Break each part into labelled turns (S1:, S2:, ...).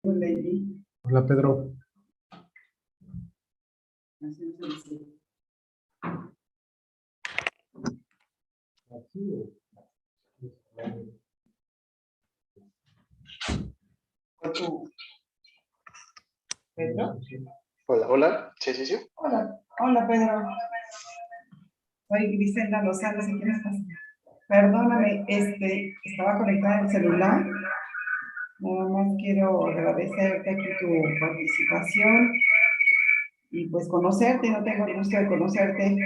S1: Hola, Pedro.
S2: ¿Pedro?
S3: Hola, hola. Sí, sí, sí.
S2: Hola Pedro. Soy Griselda Lozano, si quieres pasar. Perdóname, estaba conectada el celular. Nada más quiero agradecerte aquí tu participación y pues conocerte, no tengo el gusto de conocerte.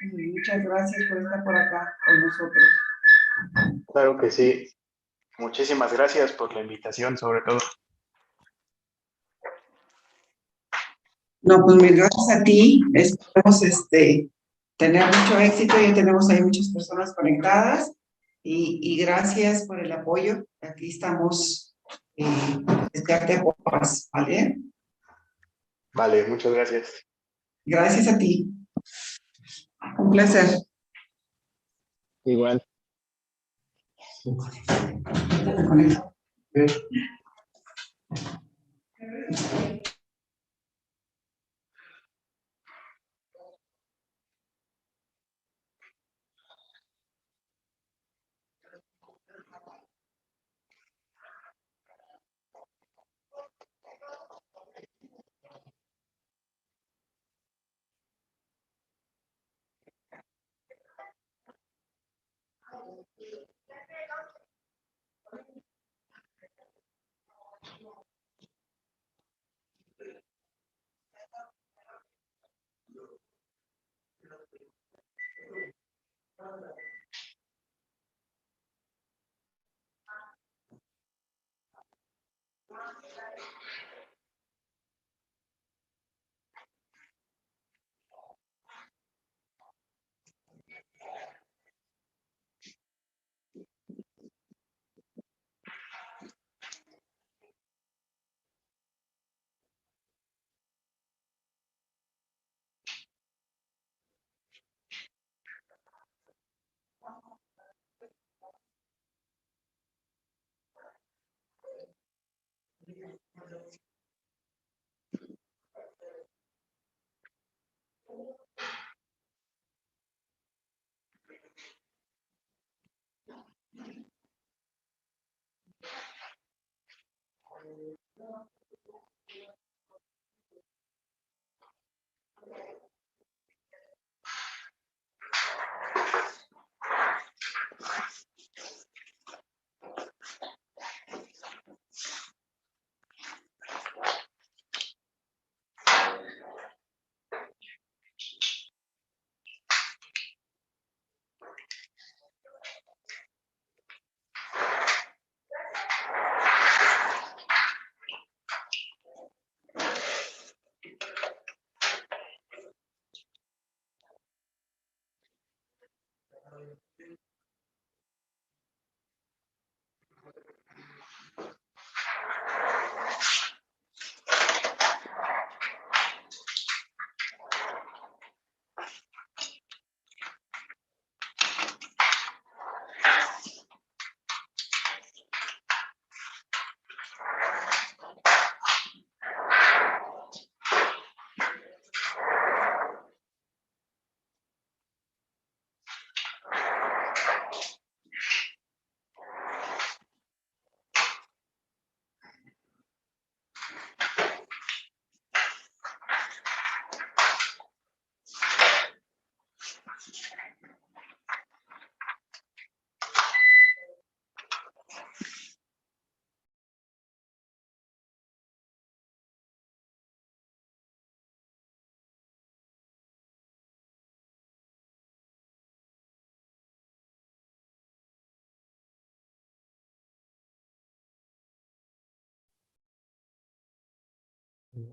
S2: Y muchas gracias por estar por acá con nosotros.
S3: Claro que sí. Muchísimas gracias por la invitación, sobre todo.
S2: No, pues mil gracias a ti. Esperamos tener mucho éxito. Ya tenemos ahí muchas personas conectadas y gracias por el apoyo. Aquí estamos desearte paz, ¿vale?
S3: Vale, muchas gracias.
S2: Gracias a ti. Un placer.
S3: Igual.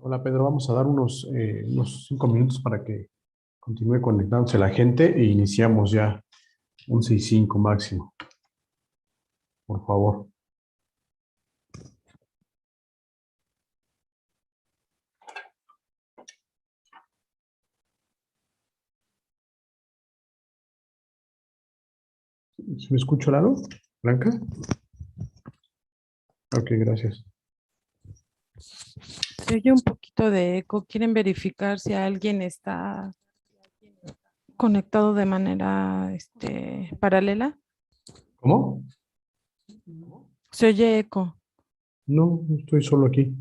S1: Hola, Pedro. Vamos a dar unos 5 minutos para que continúe conectándose la gente e iniciamos ya 11:05 máximo. Por favor. ¿Se me escucha, Lalo? ¿Blanca? Ok, gracias.
S4: Se oye un poquito de eco. ¿Quieren verificar si alguien está conectado de manera paralela?
S1: ¿Cómo?
S4: Se oye eco.
S1: No, estoy solo aquí.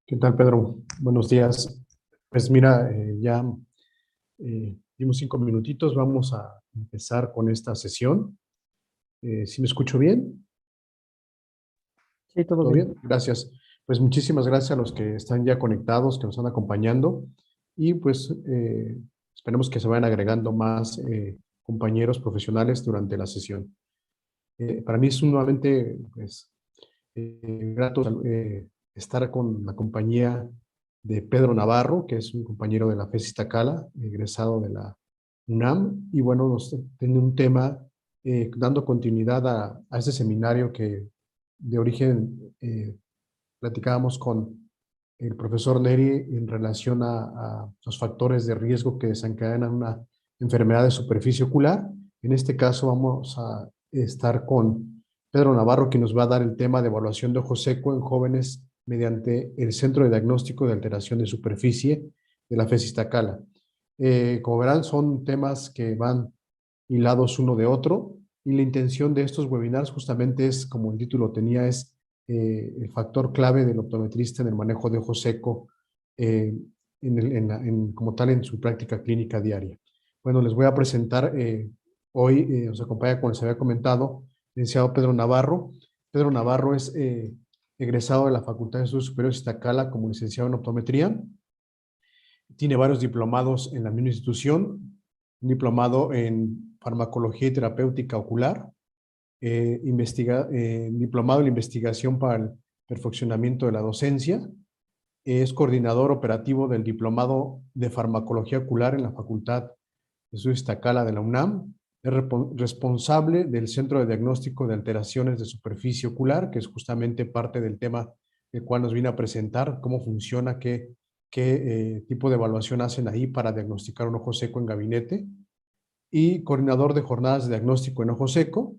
S1: ¿Qué tal, Pedro? Buenos días. Pues mira, ya dimos 5 minutitos. Vamos a empezar con esta sesión. ¿Sí me escucho bien?
S4: Sí, todo
S1: ¿Todo
S4: bien.
S1: bien? Gracias. Pues muchísimas gracias a los que están ya conectados, que nos están acompañando. Y pues esperemos que se vayan agregando más compañeros profesionales durante la sesión. Para mí es nuevamente pues, grato estar con la compañía de Pedro Navarro, que es un compañero de la FES Iztacala, egresado de la UNAM, y bueno, nos tiene un tema dando continuidad a ese seminario que de origen platicábamos con el profesor Neri en relación a los factores de riesgo que desencadenan una enfermedad de superficie ocular. En este caso vamos a estar con Pedro Navarro, que nos va a dar el tema de evaluación de ojo seco en jóvenes mediante el Centro de Diagnóstico de Alteración de Superficie de la FES Iztacala. Como verán, son temas que van hilados uno de otro, y la intención de estos webinars justamente es, como el título tenía, es el factor clave del optometrista en el manejo de ojo seco como tal en su práctica clínica diaria. Bueno, les voy a presentar hoy, nos acompaña, como les había comentado, el licenciado Pedro Navarro. Pedro Navarro es egresado de la Facultad de Estudios Superiores Iztacala como licenciado en optometría. Tiene varios diplomados en la misma institución, un diplomado en farmacología y terapéutica ocular, diplomado en investigación para el perfeccionamiento de la docencia, es coordinador operativo del Diplomado de Farmacología Ocular en la Facultad Jesús Iztacala de la UNAM. Es responsable del Centro de Diagnóstico de Alteraciones de Superficie Ocular, que es justamente parte del tema el cual nos viene a presentar, cómo funciona, qué tipo de evaluación hacen ahí para diagnosticar un ojo seco en gabinete. Y coordinador de jornadas de diagnóstico en ojo seco.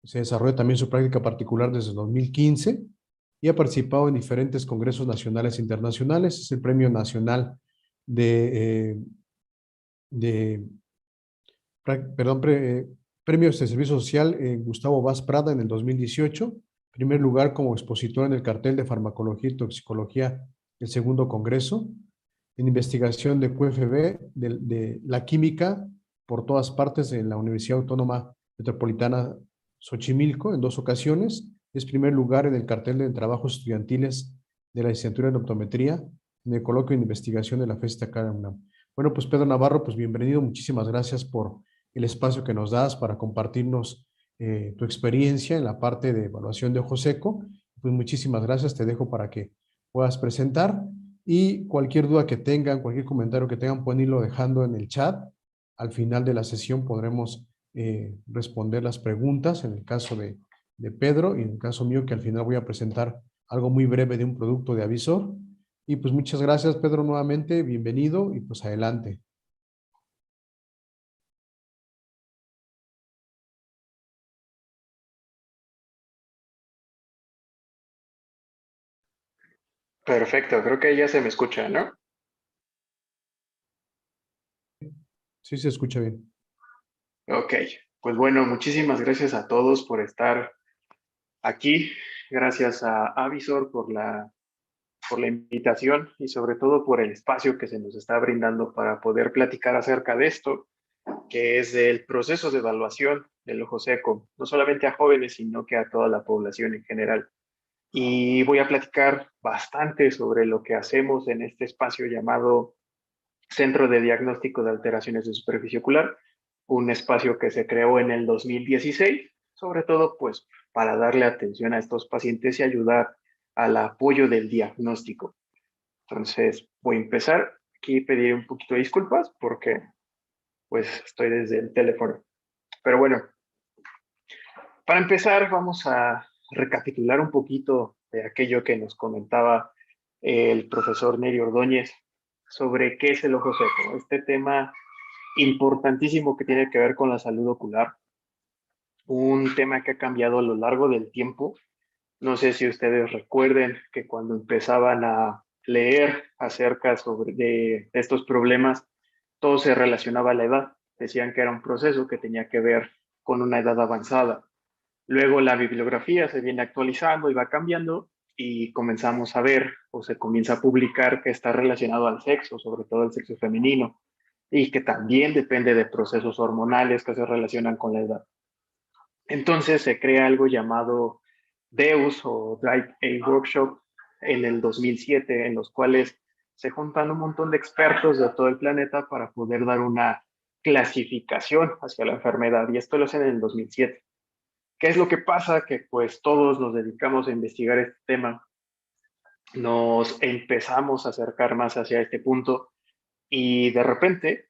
S1: Se desarrolla también su práctica particular desde 2015 y ha participado en diferentes congresos nacionales e internacionales. Es el Premio Nacional de perdón, Premios de Servicio Social Gustavo Vaz Prada en el 2018, primer lugar como expositor en el cartel de Farmacología y Toxicología del segundo congreso, en investigación de QFB, de la química por todas partes en la Universidad Autónoma Metropolitana Xochimilco en 2 ocasiones, es primer lugar en el cartel de trabajos estudiantiles de la licenciatura en optometría en el coloquio de investigación de la FESTA UNAM. Bueno, pues Pedro Navarro, pues bienvenido, muchísimas gracias por el espacio que nos das para compartirnos tu experiencia en la parte de evaluación de ojo seco. Pues muchísimas gracias, te dejo para que puedas presentar y cualquier duda que tengan, cualquier comentario que tengan, pueden irlo dejando en el chat. Al final de la sesión podremos responder las preguntas en el caso de Pedro y en el caso mío, que al final voy a presentar algo muy breve de un producto de Avisor. Y pues muchas gracias, Pedro, nuevamente, bienvenido y pues adelante.
S3: Perfecto, creo que ya se me escucha, ¿no?
S1: Sí, se escucha bien.
S3: Ok, pues bueno, muchísimas gracias a todos por estar aquí. Gracias a Avisor por la invitación y sobre todo por el espacio que se nos está brindando para poder platicar acerca de esto, que es el proceso de evaluación del ojo seco, no solamente a jóvenes, sino que a toda la población en general. Y voy a platicar bastante sobre lo que hacemos en este espacio llamado Centro de Diagnóstico de Alteraciones de Superficie Ocular, un espacio que se creó en el 2016, sobre todo pues para darle atención a estos pacientes y ayudar al apoyo del diagnóstico. Entonces voy a empezar. Aquí pediré un poquito de disculpas porque pues estoy desde el teléfono. Pero bueno, para empezar vamos a recapitular un poquito de aquello que nos comentaba el profesor Neri Ordóñez sobre qué es el ojo seco. Este tema importantísimo que tiene que ver con la salud ocular, un tema que ha cambiado a lo largo del tiempo. No sé si ustedes recuerden que cuando empezaban a leer acerca de estos problemas, todo se relacionaba a la edad. Decían que era un proceso que tenía que ver con una edad avanzada. Luego la bibliografía se viene actualizando y va cambiando y comenzamos a ver o se comienza a publicar que está relacionado al sexo, sobre todo el sexo femenino, y que también depende de procesos hormonales que se relacionan con la edad. Entonces se crea algo llamado DEUS o Dry Age Workshop en el 2007, en los cuales se juntan un montón de expertos de todo el planeta para poder dar una clasificación hacia la enfermedad, y esto lo hacen en el 2007. ¿Qué es lo que pasa? Que pues todos nos dedicamos a investigar este tema, nos empezamos a acercar más hacia este punto y de repente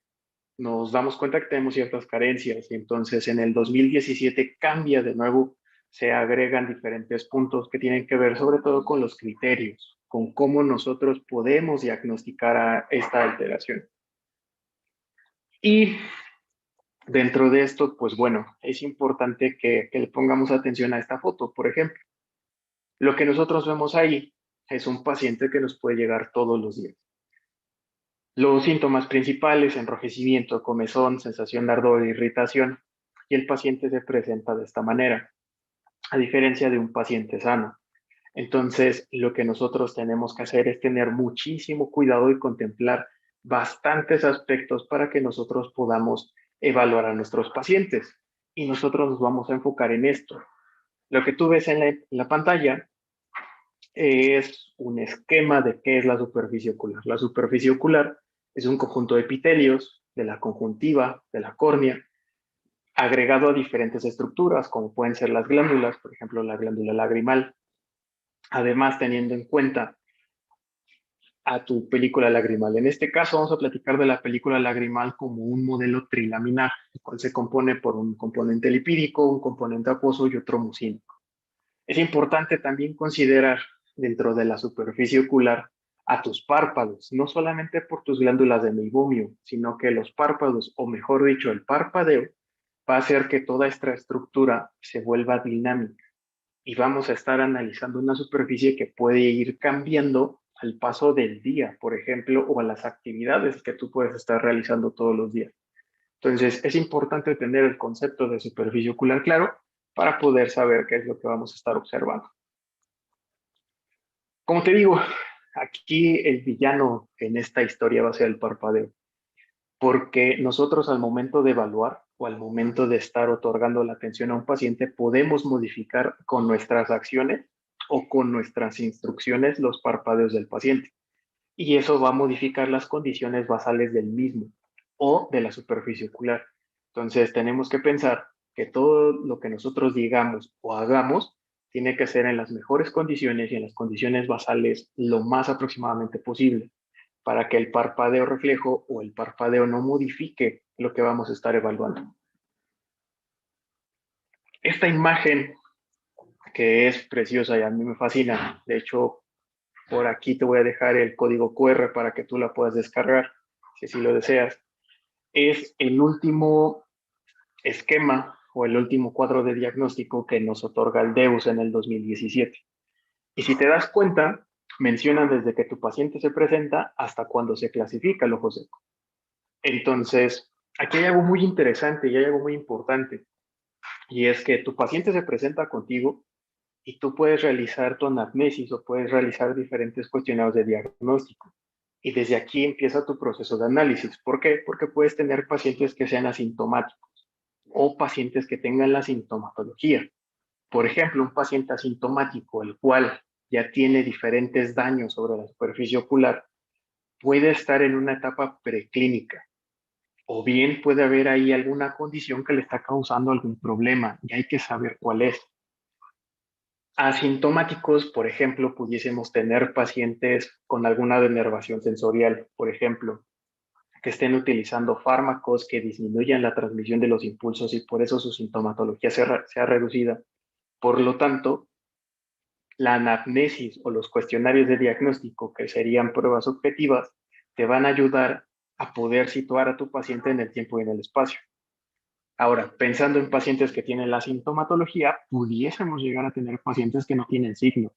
S3: nos damos cuenta que tenemos ciertas carencias y entonces en el 2017 cambia de nuevo, se agregan diferentes puntos que tienen que ver sobre todo con los criterios, con cómo nosotros podemos diagnosticar a esta alteración. Y dentro de esto, pues bueno, es importante que le pongamos atención a esta foto, por ejemplo. Lo que nosotros vemos ahí es un paciente que nos puede llegar todos los días. Los síntomas principales: enrojecimiento, comezón, sensación de ardor, irritación, y el paciente se presenta de esta manera, a diferencia de un paciente sano. Entonces, lo que nosotros tenemos que hacer es tener muchísimo cuidado y contemplar bastantes aspectos para que nosotros podamos evaluar a nuestros pacientes. Y nosotros nos vamos a enfocar en esto. Lo que tú ves en la pantalla es un esquema de qué es la superficie ocular. La superficie ocular es un conjunto de epitelios de la conjuntiva, de la córnea, agregado a diferentes estructuras, como pueden ser las glándulas, por ejemplo, la glándula lagrimal. Además, teniendo en cuenta a tu película lagrimal. En este caso vamos a platicar de la película lagrimal como un modelo trilaminar, el cual se compone por un componente lipídico, un componente acuoso y otro mucínico. Es importante también considerar dentro de la superficie ocular a tus párpados, no solamente por tus glándulas de meibomio, sino que los párpados, o mejor dicho, el parpadeo, va a hacer que toda esta estructura se vuelva dinámica. Y vamos a estar analizando una superficie que puede ir cambiando al paso del día, por ejemplo, o a las actividades que tú puedes estar realizando todos los días. Entonces, es importante tener el concepto de superficie ocular claro para poder saber qué es lo que vamos a estar observando. Como te digo, aquí el villano en esta historia va a ser el parpadeo, porque nosotros al momento de evaluar o al momento de estar otorgando la atención a un paciente, podemos modificar con nuestras acciones o con nuestras instrucciones los parpadeos del paciente. Y eso va a modificar las condiciones basales del mismo o de la superficie ocular. Entonces tenemos que pensar que todo lo que nosotros digamos o hagamos tiene que ser en las mejores condiciones y en las condiciones basales lo más aproximadamente posible para que el parpadeo reflejo o el parpadeo no modifique lo que vamos a estar evaluando. Esta imagen que es preciosa y a mí me fascina, de hecho por aquí te voy a dejar el código QR para que tú la puedas descargar, si así lo deseas. Es el último esquema o el último cuadro de diagnóstico que nos otorga el DEUS en el 2017. Y si te das cuenta, mencionan desde que tu paciente se presenta hasta cuando se clasifica el ojo seco. Entonces, aquí hay algo muy interesante y hay algo muy importante. Y es que tu paciente se presenta contigo y tú puedes realizar tu anamnesis o puedes realizar diferentes cuestionarios de diagnóstico. Y desde aquí empieza tu proceso de análisis. ¿Por qué? Porque puedes tener pacientes que sean asintomáticos o pacientes que tengan la sintomatología. Por ejemplo, un paciente asintomático, el cual ya tiene diferentes daños sobre la superficie ocular, puede estar en una etapa preclínica. O bien puede haber ahí alguna condición que le está causando algún problema y hay que saber cuál es. Asintomáticos, por ejemplo, pudiésemos tener pacientes con alguna denervación sensorial, por ejemplo, que estén utilizando fármacos que disminuyan la transmisión de los impulsos y por eso su sintomatología sea reducida. Por lo tanto, la anamnesis o los cuestionarios de diagnóstico, que serían pruebas objetivas, te van a ayudar a poder situar a tu paciente en el tiempo y en el espacio. Ahora, pensando en pacientes que tienen la sintomatología, pudiésemos llegar a tener pacientes que no tienen signo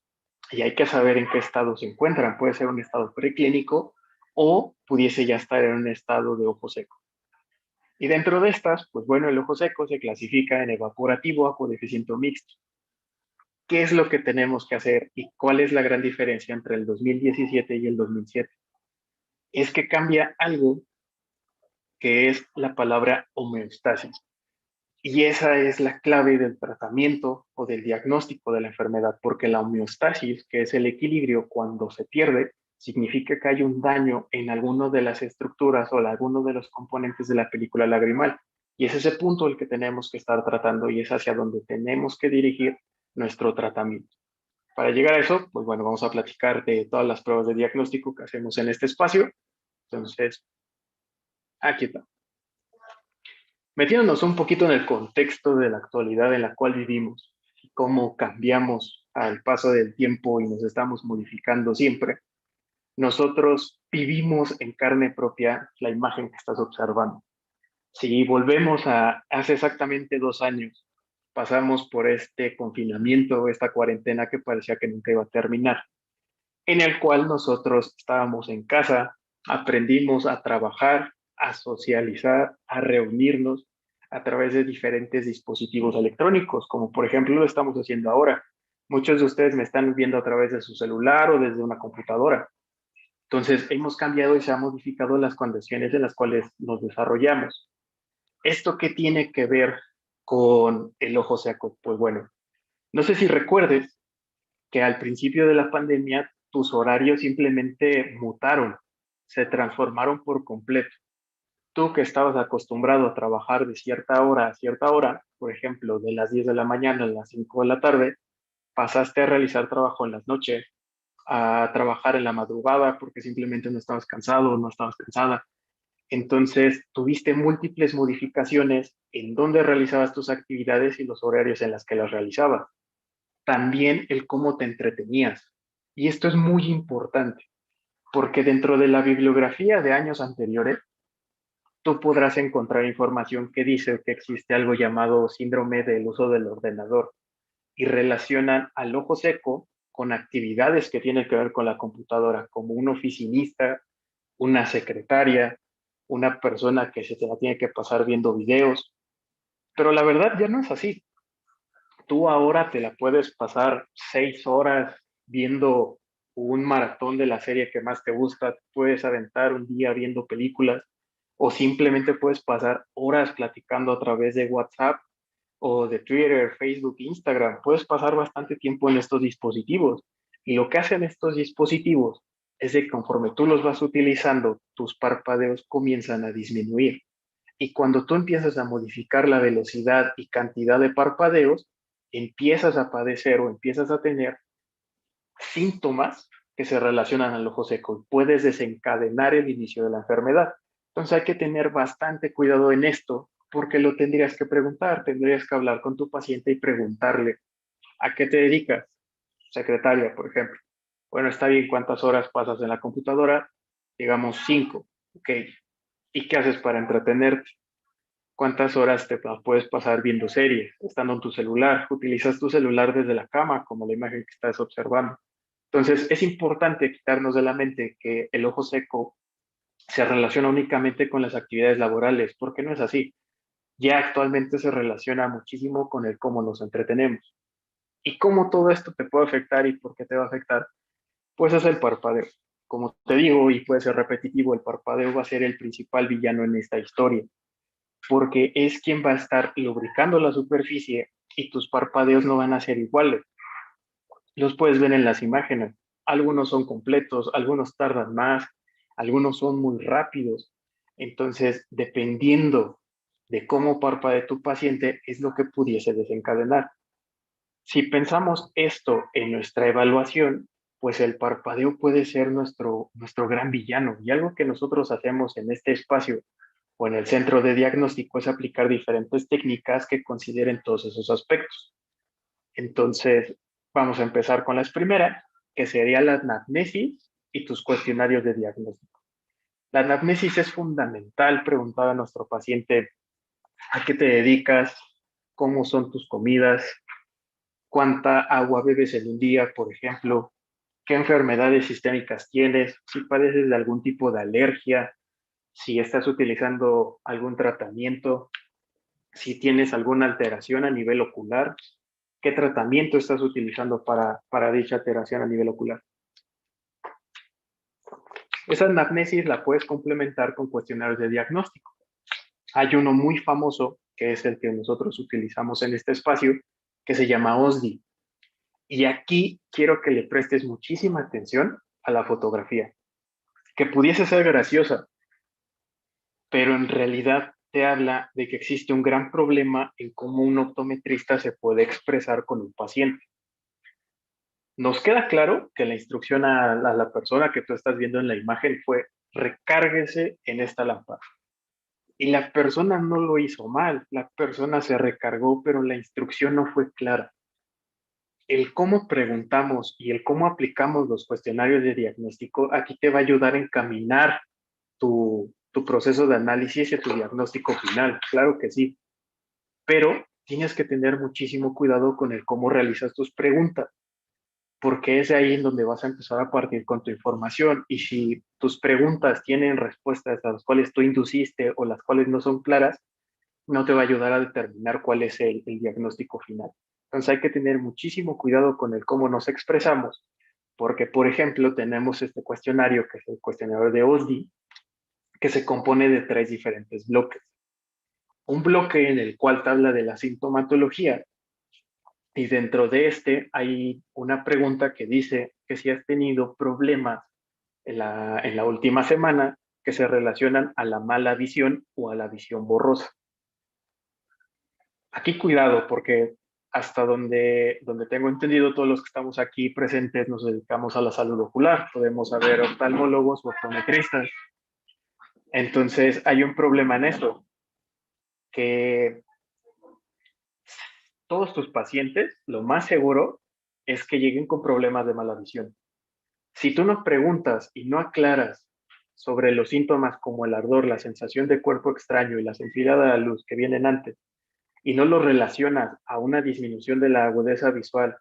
S3: y hay que saber en qué estado se encuentran. Puede ser un estado preclínico o pudiese ya estar en un estado de ojo seco. Y dentro de estas, pues bueno, el ojo seco se clasifica en evaporativo, acuodeficiente o mixto. ¿Qué es lo que tenemos que hacer y cuál es la gran diferencia entre el 2017 y el 2007? Es que cambia algo que es la palabra homeostasis. Y esa es la clave del tratamiento o del diagnóstico de la enfermedad, porque la homeostasis, que es el equilibrio cuando se pierde, significa que hay un daño en alguno de las estructuras o en alguno de los componentes de la película lagrimal. Y es ese punto el que tenemos que estar tratando y es hacia donde tenemos que dirigir nuestro tratamiento. Para llegar a eso, pues bueno, vamos a platicar de todas las pruebas de diagnóstico que hacemos en este espacio. Entonces, aquí está. Metiéndonos un poquito en el contexto de la actualidad en la cual vivimos y cómo cambiamos al paso del tiempo y nos estamos modificando siempre, nosotros vivimos en carne propia la imagen que estás observando. Si volvemos a hace exactamente 2 años, pasamos por este confinamiento, esta cuarentena que parecía que nunca iba a terminar, en el cual nosotros estábamos en casa, aprendimos a trabajar, a socializar, a reunirnos a través de diferentes dispositivos electrónicos, como por ejemplo lo estamos haciendo ahora. Muchos de ustedes me están viendo a través de su celular o desde una computadora. Entonces, hemos cambiado y se han modificado las condiciones en las cuales nos desarrollamos. ¿Esto qué tiene que ver con el ojo seco? Pues bueno, no sé si recuerdes que al principio de la pandemia tus horarios simplemente mutaron, se transformaron por completo. Tú que estabas acostumbrado a trabajar de cierta hora a cierta hora, por ejemplo, de las 10 de la mañana a las 5 de la tarde, pasaste a realizar trabajo en las noches a trabajar en la madrugada porque simplemente no estabas cansado o no estabas cansada. Entonces, tuviste múltiples modificaciones en dónde realizabas tus actividades y los horarios en las que las realizabas. También el cómo te entretenías. Y esto es muy importante, porque dentro de la bibliografía de años anteriores, tú podrás encontrar información que dice que existe algo llamado síndrome del uso del ordenador y relacionan al ojo seco con actividades que tienen que ver con la computadora, como un oficinista, una secretaria, una persona que se te la tiene que pasar viendo videos. Pero la verdad ya no es así. Tú ahora te la puedes pasar 6 horas viendo un maratón de la serie que más te gusta, puedes aventar un día viendo películas o simplemente puedes pasar horas platicando a través de WhatsApp o de Twitter, Facebook, Instagram. Puedes pasar bastante tiempo en estos dispositivos. Y lo que hacen estos dispositivos es que conforme tú los vas utilizando, tus parpadeos comienzan a disminuir. Y cuando tú empiezas a modificar la velocidad y cantidad de parpadeos, empiezas a padecer o empiezas a tener síntomas que se relacionan al ojo seco y puedes desencadenar el inicio de la enfermedad. Entonces hay que tener bastante cuidado en esto porque lo tendrías que preguntar, tendrías que hablar con tu paciente y preguntarle, ¿a qué te dedicas? Secretaria, por ejemplo. Bueno, está bien, ¿cuántas horas pasas en la computadora? Digamos 5, ok. ¿Y qué haces para entretenerte? ¿Cuántas horas te puedes pasar viendo series, estando en tu celular? Utilizas tu celular desde la cama, como la imagen que estás observando. Entonces, es importante quitarnos de la mente que el ojo seco se relaciona únicamente con las actividades laborales, porque no es así. Ya actualmente se relaciona muchísimo con el cómo nos entretenemos. ¿Y cómo todo esto te puede afectar y por qué te va a afectar? Pues es el parpadeo. Como te digo, y puede ser repetitivo, el parpadeo va a ser el principal villano en esta historia, porque es quien va a estar lubricando la superficie y tus parpadeos no van a ser iguales. Los puedes ver en las imágenes. Algunos son completos, algunos tardan más, algunos son muy rápidos. Entonces, dependiendo de cómo parpadee tu paciente, es lo que pudiese desencadenar. Si pensamos esto en nuestra evaluación, pues el parpadeo puede ser nuestro gran villano. Y algo que nosotros hacemos en este espacio o en el centro de diagnóstico es aplicar diferentes técnicas que consideren todos esos aspectos. Entonces, vamos a empezar con las primeras, que sería la anamnesis y tus cuestionarios de diagnóstico. La anamnesis es fundamental preguntar a nuestro paciente a qué te dedicas, cómo son tus comidas, cuánta agua bebes en un día, por ejemplo, qué enfermedades sistémicas tienes, si padeces de algún tipo de alergia, si estás utilizando algún tratamiento, si tienes alguna alteración a nivel ocular, qué tratamiento estás utilizando para dicha alteración a nivel ocular. Esa anamnesis la puedes complementar con cuestionarios de diagnóstico. Hay uno muy famoso, que es el que nosotros utilizamos en este espacio, que se llama OSDI. Y aquí quiero que le prestes muchísima atención a la fotografía, que pudiese ser graciosa, pero en realidad te habla de que existe un gran problema en cómo un optometrista se puede expresar con un paciente. Nos queda claro que la instrucción a la persona que tú estás viendo en la imagen fue recárguese en esta lámpara. Y la persona no lo hizo mal, la persona se recargó, pero la instrucción no fue clara. El cómo preguntamos y el cómo aplicamos los cuestionarios de diagnóstico aquí te va a ayudar a encaminar tu proceso de análisis y tu diagnóstico final, claro que sí, pero tienes que tener muchísimo cuidado con el cómo realizas tus preguntas, porque es ahí en donde vas a empezar a partir con tu información y si tus preguntas tienen respuestas a las cuales tú induciste o las cuales no son claras, no te va a ayudar a determinar cuál es el diagnóstico final. Entonces hay que tener muchísimo cuidado con el cómo nos expresamos, porque por ejemplo tenemos este cuestionario que es el cuestionario de OSDI, que se compone de 3 diferentes bloques. Un bloque en el cual te habla de la sintomatología y dentro de este hay una pregunta que dice que si has tenido problemas en la última semana que se relacionan a la mala visión o a la visión borrosa. Aquí cuidado porque hasta donde tengo entendido, todos los que estamos aquí presentes nos dedicamos a la salud ocular. Podemos haber oftalmólogos o optometristas. Entonces, hay un problema en eso, que todos tus pacientes, lo más seguro es que lleguen con problemas de mala visión. Si tú no preguntas y no aclaras sobre los síntomas como el ardor, la sensación de cuerpo extraño y la sensibilidad a la luz que vienen antes, y no los relacionas a una disminución de la agudeza visual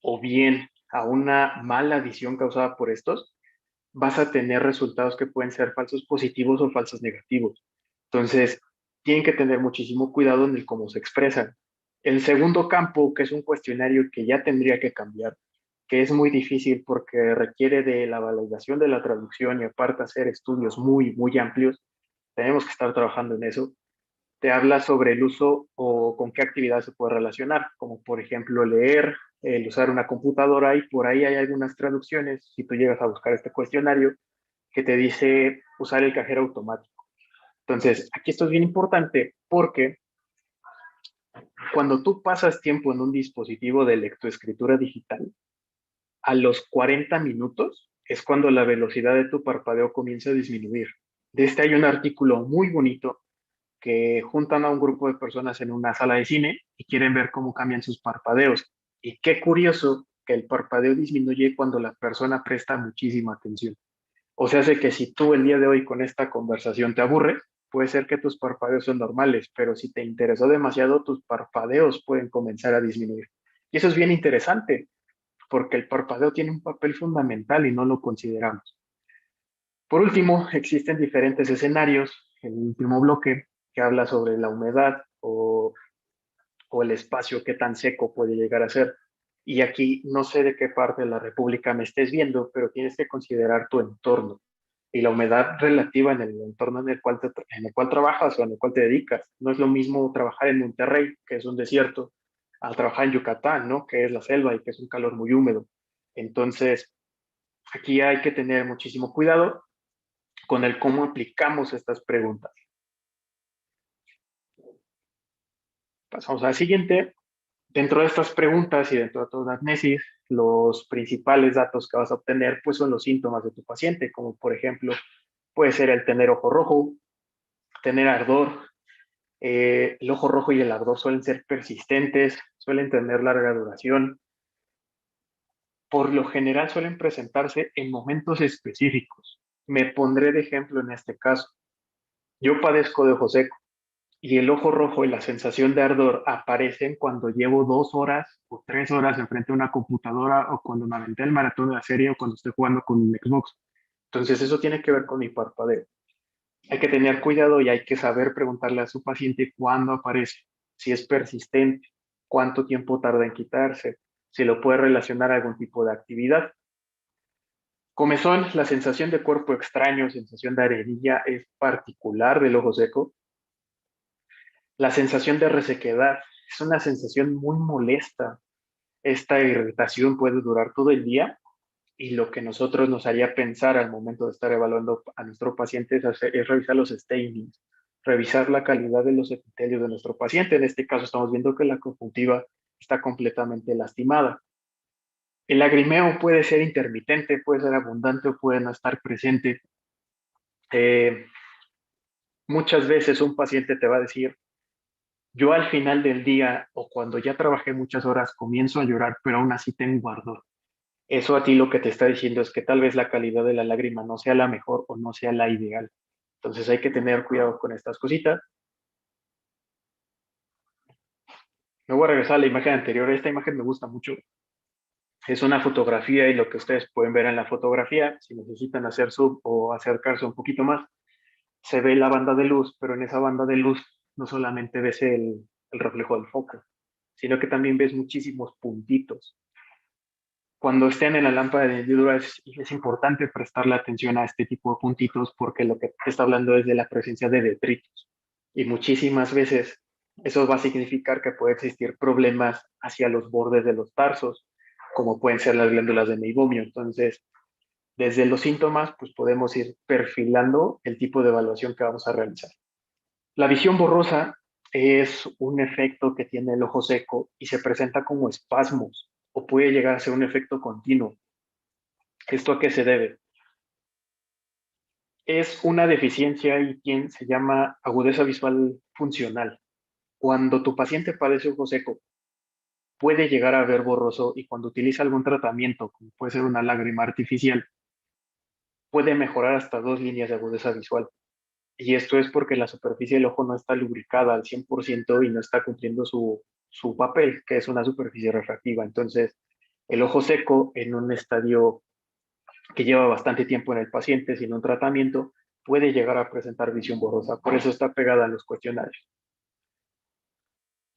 S3: o bien a una mala visión causada por estos, vas a tener resultados que pueden ser falsos positivos o falsos negativos. Entonces, tienen que tener muchísimo cuidado en el cómo se expresan. El segundo campo, que es un cuestionario que ya tendría que cambiar, que es muy difícil porque requiere de la validación de la traducción y aparte hacer estudios muy, muy amplios, tenemos que estar trabajando en eso. Te habla sobre el uso o con qué actividad se puede relacionar, como por ejemplo leer, el usar una computadora, y por ahí hay algunas traducciones, si tú llegas a buscar este cuestionario, que te dice usar el cajero automático. Entonces, aquí esto es bien importante porque cuando tú pasas tiempo en un dispositivo de lectoescritura digital, a los 40 minutos es cuando la velocidad de tu parpadeo comienza a disminuir. De este hay un artículo muy bonito que juntan a un grupo de personas en una sala de cine y quieren ver cómo cambian sus parpadeos. Y qué curioso que el parpadeo disminuye cuando la persona presta muchísima atención. O sea, hace que si tú el día de hoy con esta conversación te aburres, puede ser que tus parpadeos son normales, pero si te interesó demasiado, tus parpadeos pueden comenzar a disminuir. Y eso es bien interesante, porque el parpadeo tiene un papel fundamental y no lo consideramos. Por último, existen diferentes escenarios. El último bloque que habla sobre la humedad o el espacio, qué tan seco puede llegar a ser. Y aquí no sé de qué parte de la República me estés viendo, pero tienes que considerar tu entorno y la humedad relativa en el entorno en el cual trabajas o en el cual te dedicas. No es lo mismo trabajar en Monterrey, que es un desierto, al trabajar en Yucatán, ¿no? Que es la selva y que es un calor muy húmedo. Entonces, aquí hay que tener muchísimo cuidado con el cómo aplicamos estas preguntas. Pasamos a la siguiente. Dentro de estas preguntas y dentro de toda amnesis, los principales datos que vas a obtener pues son los síntomas de tu paciente, como por ejemplo puede ser el tener ojo rojo, tener ardor. El ojo rojo y el ardor suelen ser persistentes, suelen tener larga duración. Por lo general suelen presentarse en momentos específicos. Me pondré de ejemplo en este caso. Yo padezco de ojo seco y el ojo rojo y la sensación de ardor aparecen cuando llevo 2 horas o 3 horas enfrente de una computadora o cuando me aventé el maratón de la serie o cuando estoy jugando con un Xbox. Entonces eso tiene que ver con mi parpadeo. Hay que tener cuidado y hay que saber preguntarle a su paciente cuándo aparece, si es persistente, cuánto tiempo tarda en quitarse, si lo puede relacionar a algún tipo de actividad. Comezón, la sensación de cuerpo extraño, sensación de arenilla es particular del ojo seco. La sensación de resequedad es una sensación muy molesta. Esta irritación puede durar todo el día y lo que nosotros nos haría pensar al momento de estar evaluando a nuestro paciente es revisar los staining, revisar la calidad de los epitelios de nuestro paciente. En este caso estamos viendo que la conjuntiva está completamente lastimada. El lagrimeo puede ser intermitente, puede ser abundante o puede no estar presente. Muchas veces un paciente te va a decir, yo al final del día o cuando ya trabajé muchas horas comienzo a llorar, pero aún así tengo ardor. Eso a ti lo que te está diciendo es que tal vez la calidad de la lágrima no sea la mejor o no sea la ideal. Entonces hay que tener cuidado con estas cositas. Me voy a regresar a la imagen anterior. Esta imagen me gusta mucho. Es una fotografía y lo que ustedes pueden ver en la fotografía, si necesitan hacer zoom o acercarse un poquito más, se ve la banda de luz, pero en esa banda de luz no solamente ves el reflejo del foco, sino que también ves muchísimos puntitos. Cuando estén en la lámpara de hendidura es importante prestarle atención a este tipo de puntitos porque lo que te está hablando es de la presencia de detritos. Y muchísimas veces eso va a significar que puede existir problemas hacia los bordes de los tarsos, como pueden ser las glándulas de meibomio. Entonces, desde los síntomas, pues podemos ir perfilando el tipo de evaluación que vamos a realizar. La visión borrosa es un efecto que tiene el ojo seco y se presenta como espasmos o puede llegar a ser un efecto continuo. ¿Esto a qué se debe? Es una deficiencia y se llama agudeza visual funcional. Cuando tu paciente padece ojo seco, puede llegar a ver borroso y cuando utiliza algún tratamiento, como puede ser una lágrima artificial, puede mejorar hasta 2 líneas de agudeza visual. Y esto es porque la superficie del ojo no está lubricada al 100% y no está cumpliendo su papel, que es una superficie refractiva. Entonces, el ojo seco en un estadio que lleva bastante tiempo en el paciente sin un tratamiento, puede llegar a presentar visión borrosa. Por eso está pegada a los cuestionarios.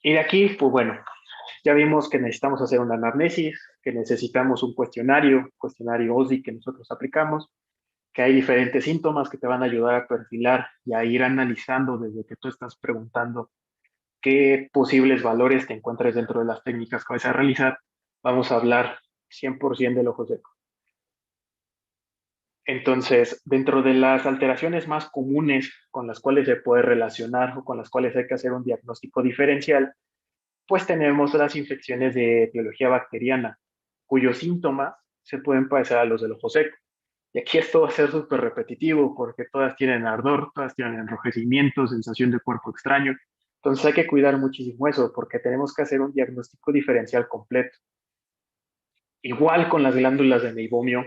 S3: Y de aquí, pues bueno, ya vimos que necesitamos hacer una anamnesis, que necesitamos un cuestionario OSI que nosotros aplicamos, que hay diferentes síntomas que te van a ayudar a perfilar y a ir analizando desde que tú estás preguntando qué posibles valores te encuentres dentro de las técnicas que vas a realizar. Vamos a hablar 100% del ojo seco. Entonces, dentro de las alteraciones más comunes con las cuales se puede relacionar o con las cuales hay que hacer un diagnóstico diferencial, pues tenemos las infecciones de etiología bacteriana, cuyos síntomas se pueden parecer a los del ojo seco. Y aquí esto va a ser súper repetitivo porque todas tienen ardor, todas tienen enrojecimiento, sensación de cuerpo extraño. Entonces hay que cuidar muchísimo eso porque tenemos que hacer un diagnóstico diferencial completo. Igual con las glándulas de meibomio,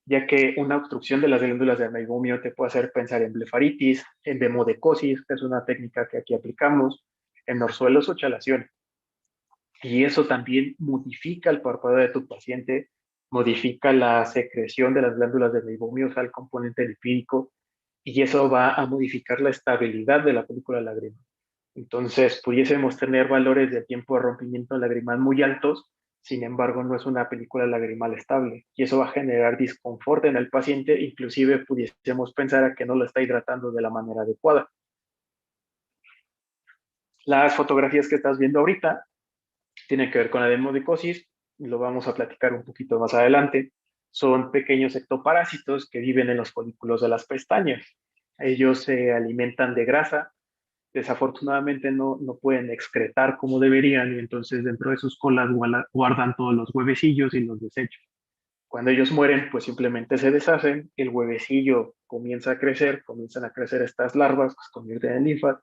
S3: ya que una obstrucción de las glándulas de meibomio te puede hacer pensar en blefaritis, en demodecosis, que es una técnica que aquí aplicamos, en orzuelos o chalación. Y eso también modifica el parpadeo de tu paciente, modifica la secreción de las glándulas de meibomio, o sea, el componente lipídico, y eso va a modificar la estabilidad de la película lagrimal. Entonces, pudiésemos tener valores de tiempo de rompimiento lagrimal muy altos, sin embargo, no es una película lagrimal estable, y eso va a generar disconfort en el paciente, inclusive pudiésemos pensar a que no lo está hidratando de la manera adecuada. Las fotografías que estás viendo ahorita tienen que ver con la demodicosis, lo vamos a platicar un poquito más adelante. Son pequeños ectoparásitos que viven en los folículos de las pestañas. Ellos se alimentan de grasa, desafortunadamente no pueden excretar como deberían y entonces dentro de sus colas guardan todos los huevecillos y los desechos. Cuando ellos mueren, pues simplemente se deshacen, el huevecillo comienza a crecer, comienzan a crecer estas larvas que se convierten en linfas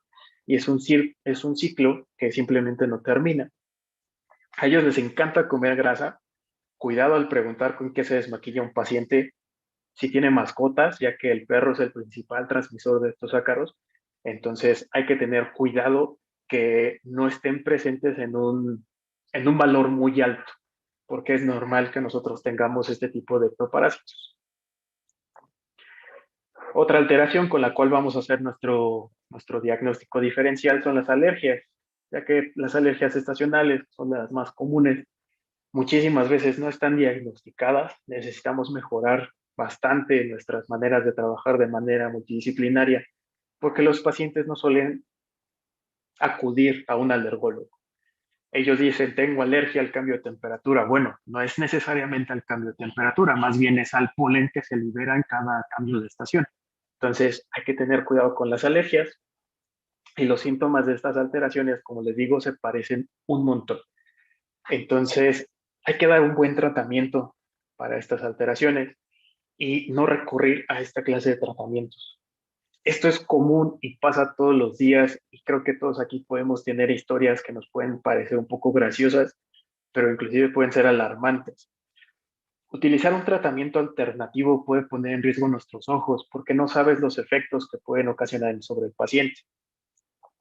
S3: y es un ciclo que simplemente no termina. A ellos les encanta comer grasa. Cuidado al preguntar con qué se desmaquilla un paciente si tiene mascotas, ya que el perro es el principal transmisor de estos ácaros. Entonces hay que tener cuidado que no estén presentes en un valor muy alto, porque es normal que nosotros tengamos este tipo de ectoparásitos. Otra alteración con la cual vamos a hacer nuestro diagnóstico diferencial son las alergias, ya que las alergias estacionales son las más comunes. Muchísimas veces no están diagnosticadas, necesitamos mejorar bastante nuestras maneras de trabajar de manera multidisciplinaria, porque los pacientes no suelen acudir a un alergólogo. Ellos dicen, tengo alergia al cambio de temperatura. Bueno, no es necesariamente al cambio de temperatura, más bien es al polen que se libera en cada cambio de estación. Entonces, hay que tener cuidado con las alergias y los síntomas de estas alteraciones, como les digo, se parecen un montón. Entonces, hay que dar un buen tratamiento para estas alteraciones y no recurrir a esta clase de tratamientos. Esto es común y pasa todos los días y creo que todos aquí podemos tener historias que nos pueden parecer un poco graciosas, pero inclusive pueden ser alarmantes. Utilizar un tratamiento alternativo puede poner en riesgo nuestros ojos porque no sabes los efectos que pueden ocasionar sobre el paciente.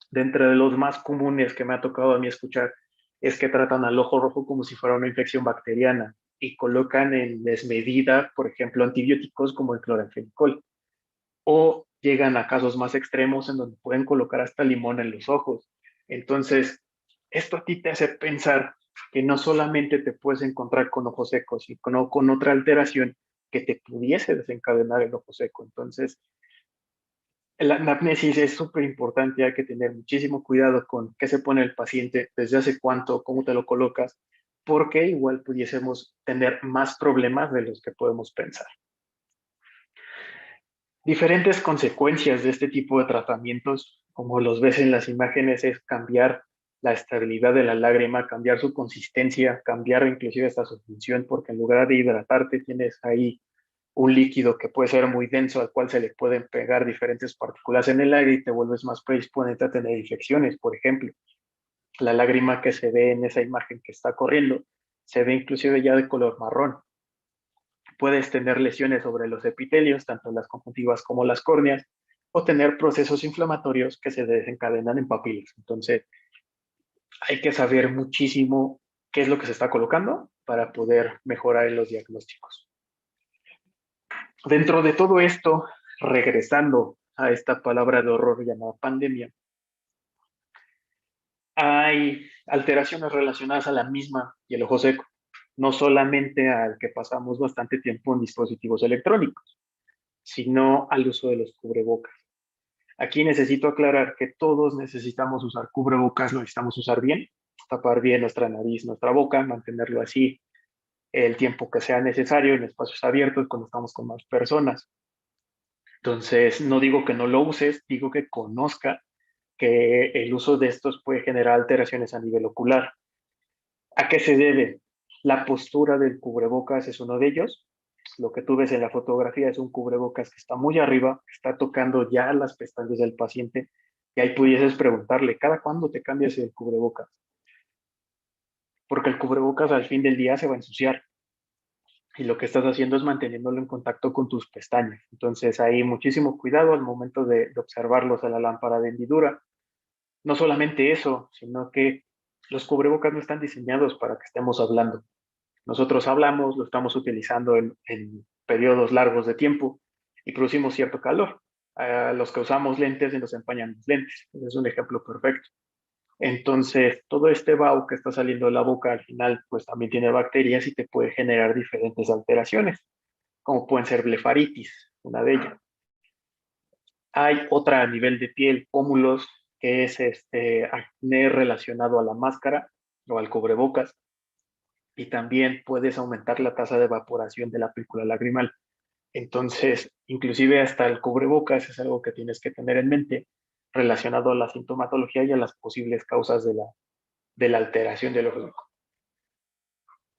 S3: Dentro de los más comunes que me ha tocado a mí escuchar es que tratan al ojo rojo como si fuera una infección bacteriana y colocan en desmedida, por ejemplo, antibióticos como el cloranfenicol. O llegan a casos más extremos en donde pueden colocar hasta limón en los ojos. Entonces, esto a ti te hace pensar que no solamente te puedes encontrar con ojos secos, sino con otra alteración que te pudiese desencadenar el ojo seco. Entonces, la anamnesis es súper importante, hay que tener muchísimo cuidado con qué se pone el paciente, desde hace cuánto, cómo te lo colocas, porque igual pudiésemos tener más problemas de los que podemos pensar. Diferentes consecuencias de este tipo de tratamientos, como los ves en las imágenes, es cambiar la estabilidad de la lágrima, cambiar su consistencia, cambiar inclusive hasta su función, porque en lugar de hidratarte tienes ahí un líquido que puede ser muy denso al cual se le pueden pegar diferentes partículas en el aire y te vuelves más predisponente a tener infecciones, por ejemplo. La lágrima que se ve en esa imagen que está corriendo se ve inclusive ya de color marrón. Puedes tener lesiones sobre los epitelios, tanto las conjuntivas como las córneas, o tener procesos inflamatorios que se desencadenan en papilas. Entonces, hay que saber muchísimo qué es lo que se está colocando para poder mejorar en los diagnósticos. Dentro de todo esto, regresando a esta palabra de horror llamada pandemia, hay alteraciones relacionadas a la misma y el ojo seco, no solamente al que pasamos bastante tiempo en dispositivos electrónicos, sino al uso de los cubrebocas. Aquí necesito aclarar que todos necesitamos usar cubrebocas, lo necesitamos usar bien, tapar bien nuestra nariz, nuestra boca, mantenerlo así el tiempo que sea necesario en espacios abiertos cuando estamos con más personas. Entonces, no digo que no lo uses, digo que conozca que el uso de estos puede generar alteraciones a nivel ocular. ¿A qué se debe? La postura del cubrebocas es uno de ellos. Lo que tú ves en la fotografía es un cubrebocas que está muy arriba, que está tocando ya las pestañas del paciente, y ahí pudieses preguntarle, ¿cada cuándo te cambias el cubrebocas? Porque el cubrebocas al fin del día se va a ensuciar y lo que estás haciendo es manteniéndolo en contacto con tus pestañas. Entonces hay muchísimo cuidado al momento de observarlos a la lámpara de hendidura. No solamente eso, sino que los cubrebocas no están diseñados para que estemos hablando. Nosotros hablamos, lo estamos utilizando en periodos largos de tiempo y producimos cierto calor. Los que usamos lentes y nos empañan los lentes. Es un ejemplo perfecto. Entonces, todo este vaho que está saliendo de la boca al final, pues también tiene bacterias y te puede generar diferentes alteraciones, como pueden ser blefaritis, una de ellas. Hay otra a nivel de piel, pómulos, que es este acné relacionado a la máscara o al cubrebocas, y también puedes aumentar la tasa de evaporación de la película lagrimal. Entonces, inclusive hasta el cubrebocas es algo que tienes que tener en mente relacionado a la sintomatología y a las posibles causas de la alteración del ojo.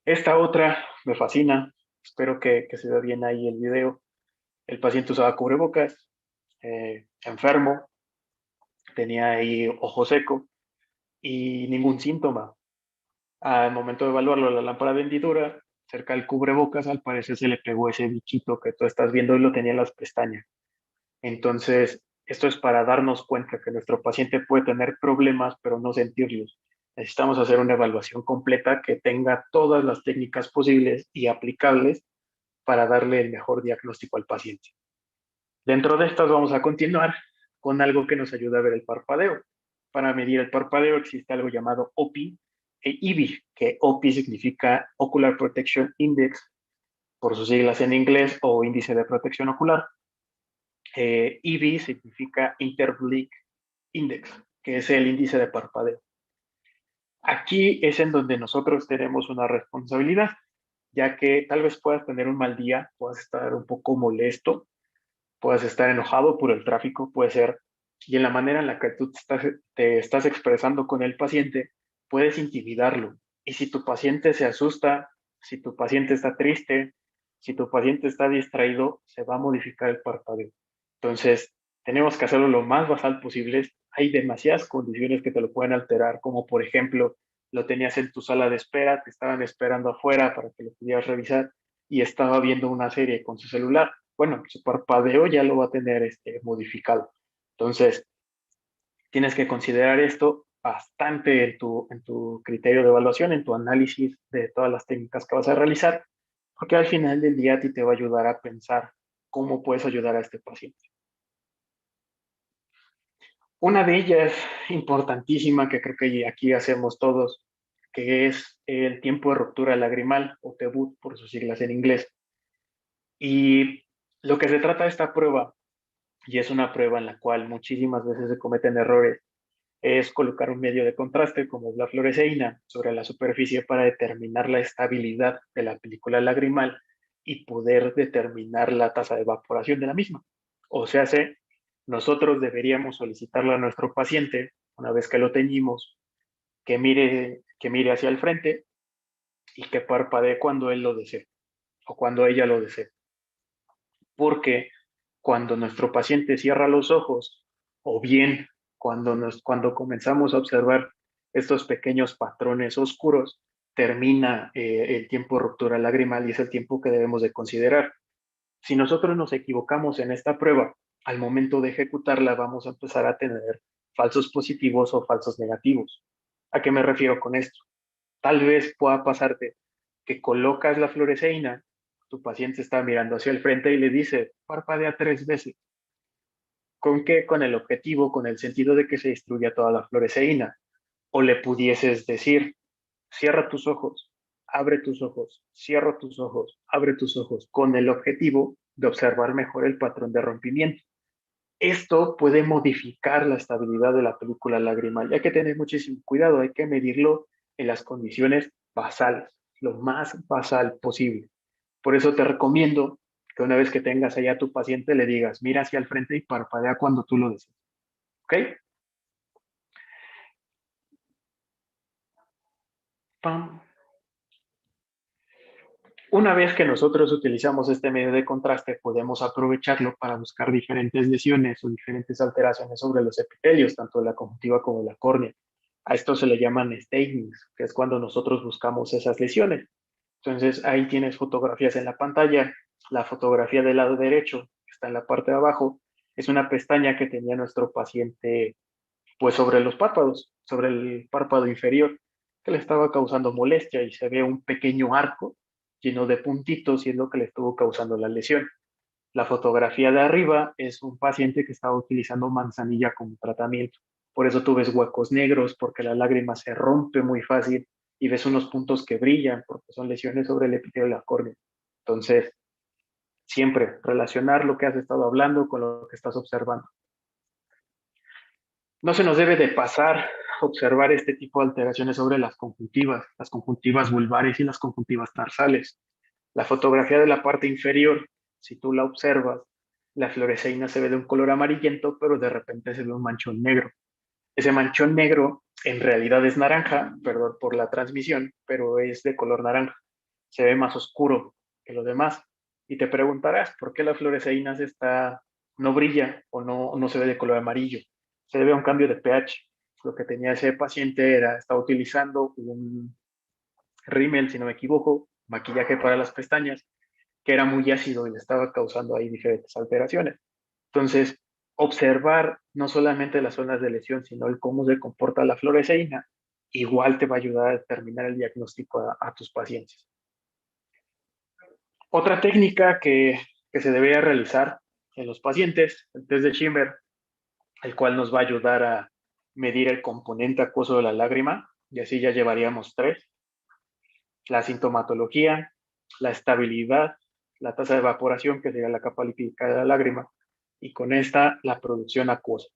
S3: Esta otra me fascina, espero que se vea bien ahí el video. El paciente usaba cubrebocas, enfermo, tenía ahí ojo seco y ningún síntoma. Al momento de evaluarlo la lámpara de hendidura, cerca del cubrebocas, al parecer se le pegó ese bichito que tú estás viendo y lo tenía en las pestañas. Entonces, esto es para darnos cuenta que nuestro paciente puede tener problemas, pero no sentirlos. Necesitamos hacer una evaluación completa que tenga todas las técnicas posibles y aplicables para darle el mejor diagnóstico al paciente. Dentro de estas vamos a continuar con algo que nos ayuda a ver el parpadeo. Para medir el parpadeo existe algo llamado OPI e IBI, que OPI significa Ocular Protection Index, por sus siglas en inglés, o índice de protección ocular. IBI significa Interoblique Index, que es el índice de parpadeo. Aquí es en donde nosotros tenemos una responsabilidad, ya que tal vez puedas tener un mal día, puedas estar un poco molesto, puedes estar enojado por el tráfico, puede ser, y en la manera en la que tú te estás expresando con el paciente, puedes intimidarlo. Y si tu paciente se asusta, si tu paciente está triste, si tu paciente está distraído, se va a modificar el parpadeo. Entonces, tenemos que hacerlo lo más basal posible. Hay demasiadas condiciones que te lo pueden alterar, como por ejemplo, lo tenías en tu sala de espera, te estaban esperando afuera para que lo pudieras revisar y estaba viendo una serie con su celular. Bueno, su parpadeo ya lo va a tener modificado. Entonces, tienes que considerar esto bastante en tu criterio de evaluación, en tu análisis de todas las técnicas que vas a realizar, porque al final del día a ti te va a ayudar a pensar cómo puedes ayudar a este paciente. Una de ellas importantísima que creo que aquí hacemos todos, que es el tiempo de ruptura lagrimal o TEBUT por sus siglas en inglés. Y lo que se trata de esta prueba, y es una prueba en la cual muchísimas veces se cometen errores, es colocar un medio de contraste como la fluoresceína sobre la superficie para determinar la estabilidad de la película lagrimal y poder determinar la tasa de evaporación de la misma. O sea, nosotros deberíamos solicitarle a nuestro paciente, una vez que lo teñimos, que mire hacia el frente y que parpadee cuando él lo desee o cuando ella lo desee. Porque cuando nuestro paciente cierra los ojos o bien cuando comenzamos a observar estos pequeños patrones oscuros, termina el tiempo de ruptura lagrimal y es el tiempo que debemos de considerar. Si nosotros nos equivocamos en esta prueba, al momento de ejecutarla vamos a empezar a tener falsos positivos o falsos negativos. ¿A qué me refiero con esto? Tal vez pueda pasarte que colocas la fluoresceína, tu paciente está mirando hacia el frente y le dice, parpadea 3 veces. ¿Con qué? Con el objetivo, con el sentido de que se distribuya toda la fluoresceína. O le pudieses decir, cierra tus ojos, abre tus ojos, cierra tus ojos, abre tus ojos, con el objetivo de observar mejor el patrón de rompimiento. Esto puede modificar la estabilidad de la película lagrimal. Y hay que tener muchísimo cuidado, hay que medirlo en las condiciones basales, lo más basal posible. Por eso te recomiendo que una vez que tengas allá a tu paciente le digas, mira hacia el frente y parpadea cuando tú lo desees. ¿Ok? Pam. Una vez que nosotros utilizamos este medio de contraste, podemos aprovecharlo para buscar diferentes lesiones o diferentes alteraciones sobre los epitelios, tanto de la conjuntiva como de la córnea. A esto se le llaman stagings, que es cuando nosotros buscamos esas lesiones. Entonces, ahí tienes fotografías en la pantalla. La fotografía del lado derecho, que está en la parte de abajo, es una pestaña que tenía nuestro paciente, pues sobre los párpados, sobre el párpado inferior, que le estaba causando molestia y se ve un pequeño arco lleno de puntitos y es lo que le estuvo causando la lesión. La fotografía de arriba es un paciente que estaba utilizando manzanilla como tratamiento. Por eso tú ves huecos negros, porque la lágrima se rompe muy fácil y ves unos puntos que brillan, porque son lesiones sobre el epitelio de la córnea. Entonces, siempre relacionar lo que has estado hablando con lo que estás observando. No se nos debe de pasar observar este tipo de alteraciones sobre las conjuntivas vulvares y las conjuntivas tarsales. La fotografía de la parte inferior, si tú la observas, la fluoresceína se ve de un color amarillento, pero de repente se ve un manchón negro. Ese manchón negro en realidad es naranja, perdón por la transmisión, pero es de color naranja. Se ve más oscuro que lo demás. Y te preguntarás, ¿por qué la fluoresceína no brilla o no se ve de color amarillo? Se debe a un cambio de pH. Lo que tenía ese paciente estaba utilizando un rímel, si no me equivoco, maquillaje para las pestañas, que era muy ácido y le estaba causando ahí diferentes alteraciones. Entonces, observar no solamente las zonas de lesión, sino el cómo se comporta la fluoresceína, igual te va a ayudar a determinar el diagnóstico a tus pacientes. Otra técnica que se debería realizar en los pacientes, el test de Schimmer, el cual nos va a ayudar a medir el componente acuoso de la lágrima, y así ya llevaríamos 3. La sintomatología, la estabilidad, la tasa de evaporación, que sería la capa lipídica de la lágrima, y con esta la producción acuosa.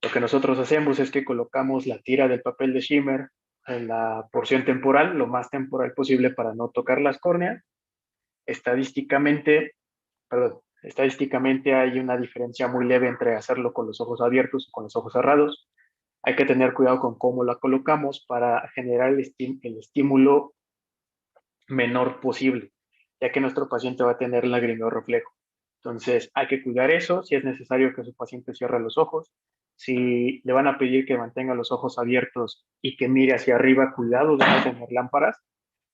S3: Lo que nosotros hacemos es que colocamos la tira del papel de Schimmer en la porción temporal, lo más temporal posible para no tocar las córneas. Estadísticamente hay una diferencia muy leve entre hacerlo con los ojos abiertos y con los ojos cerrados. Hay que tener cuidado con cómo la colocamos para generar el estímulo menor posible, ya que nuestro paciente va a tener lagrimeo reflejo. Entonces, hay que cuidar eso. Si es necesario que su paciente cierre los ojos, si le van a pedir que mantenga los ojos abiertos y que mire hacia arriba, cuidado de no tener lámparas.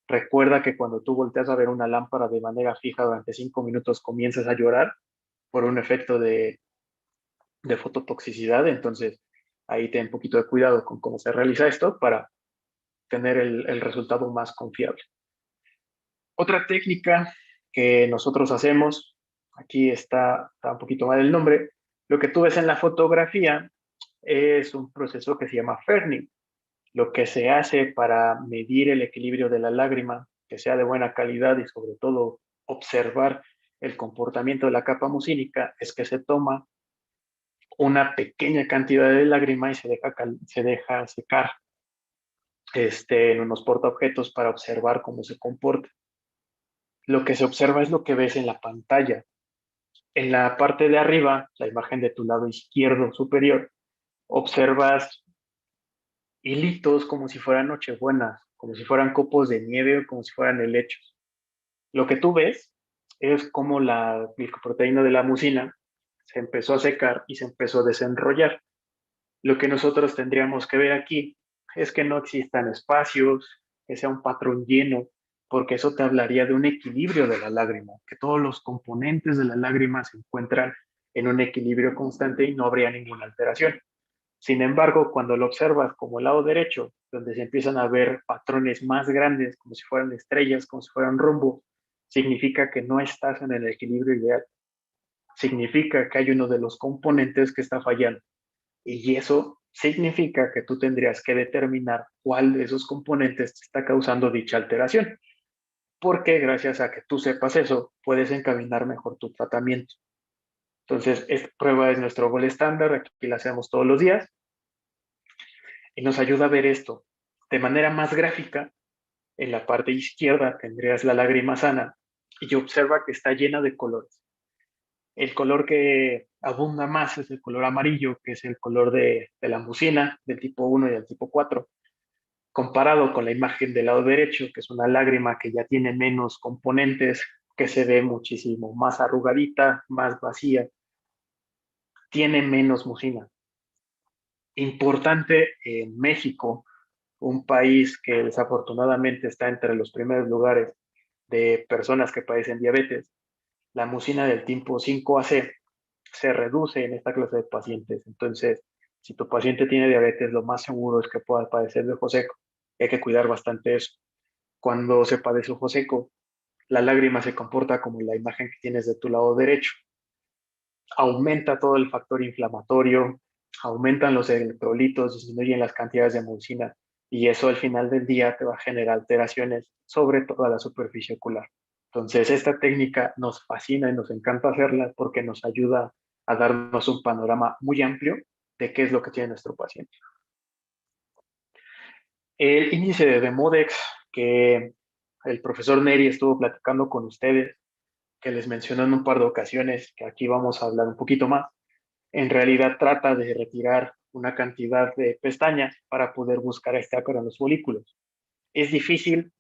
S3: Recuerda que cuando tú volteas a ver una lámpara de manera fija durante 5 minutos, comienzas a llorar por un efecto de fototoxicidad. Entonces, ahí ten un poquito de cuidado con cómo se realiza esto para tener el resultado más confiable. Otra técnica que nosotros hacemos, aquí está un poquito mal el nombre, lo que tú ves en la fotografía es un proceso que se llama Ferning. Lo que se hace para medir el equilibrio de la lágrima, que sea de buena calidad y sobre todo observar el comportamiento de la capa mucínica, es que se toma una pequeña cantidad de lágrima y se deja secar en unos portaobjetos para observar cómo se comporta. Lo que se observa es lo que ves en la pantalla. En la parte de arriba, la imagen de tu lado izquierdo superior, observas hilitos como si fueran nochebuenas, como si fueran copos de nieve o como si fueran helechos. Lo que tú ves es como la glicoproteína de la mucina se empezó a secar y se empezó a desenrollar. Lo que nosotros tendríamos que ver aquí es que no existan espacios, que sea un patrón lleno, porque eso te hablaría de un equilibrio de la lágrima, que todos los componentes de la lágrima se encuentran en un equilibrio constante y no habría ninguna alteración. Sin embargo, cuando lo observas como el lado derecho, donde se empiezan a ver patrones más grandes, como si fueran estrellas, como si fueran rombos, significa que no estás en el equilibrio ideal. Significa que hay uno de los componentes que está fallando. Y eso significa que tú tendrías que determinar cuál de esos componentes te está causando dicha alteración. Porque gracias a que tú sepas eso, puedes encaminar mejor tu tratamiento. Entonces, esta prueba es nuestro gol estándar, aquí la hacemos todos los días y nos ayuda a ver esto. De manera más gráfica, en la parte izquierda tendrías la lágrima sana y observa que está llena de colores. El color que abunda más es el color amarillo, que es el color de la mucina, del tipo 1 y del tipo 4, comparado con la imagen del lado derecho, que es una lágrima que ya tiene menos componentes, que se ve muchísimo más arrugadita, más vacía, tiene menos mucina. Importante en México, un país que desafortunadamente está entre los primeros lugares de personas que padecen diabetes, la mucina del tipo 5AC se reduce en esta clase de pacientes. Entonces, si tu paciente tiene diabetes, lo más seguro es que pueda padecer de ojo seco. Hay que cuidar bastante eso. Cuando se padece ojo seco, la lágrima se comporta como la imagen que tienes de tu lado derecho. Aumenta todo el factor inflamatorio, aumentan los electrolitos, disminuyen las cantidades de mucina y eso al final del día te va a generar alteraciones sobre toda la superficie ocular. Entonces, esta técnica nos fascina y nos encanta hacerla porque nos ayuda a darnos un panorama muy amplio de qué es lo que tiene nuestro paciente. El índice de Demodex que el profesor Neri estuvo platicando con ustedes, que les mencionó en un par de ocasiones, que aquí vamos a hablar un poquito más, en realidad trata de retirar una cantidad de pestañas para poder buscar este ácaro en los folículos. Es difícil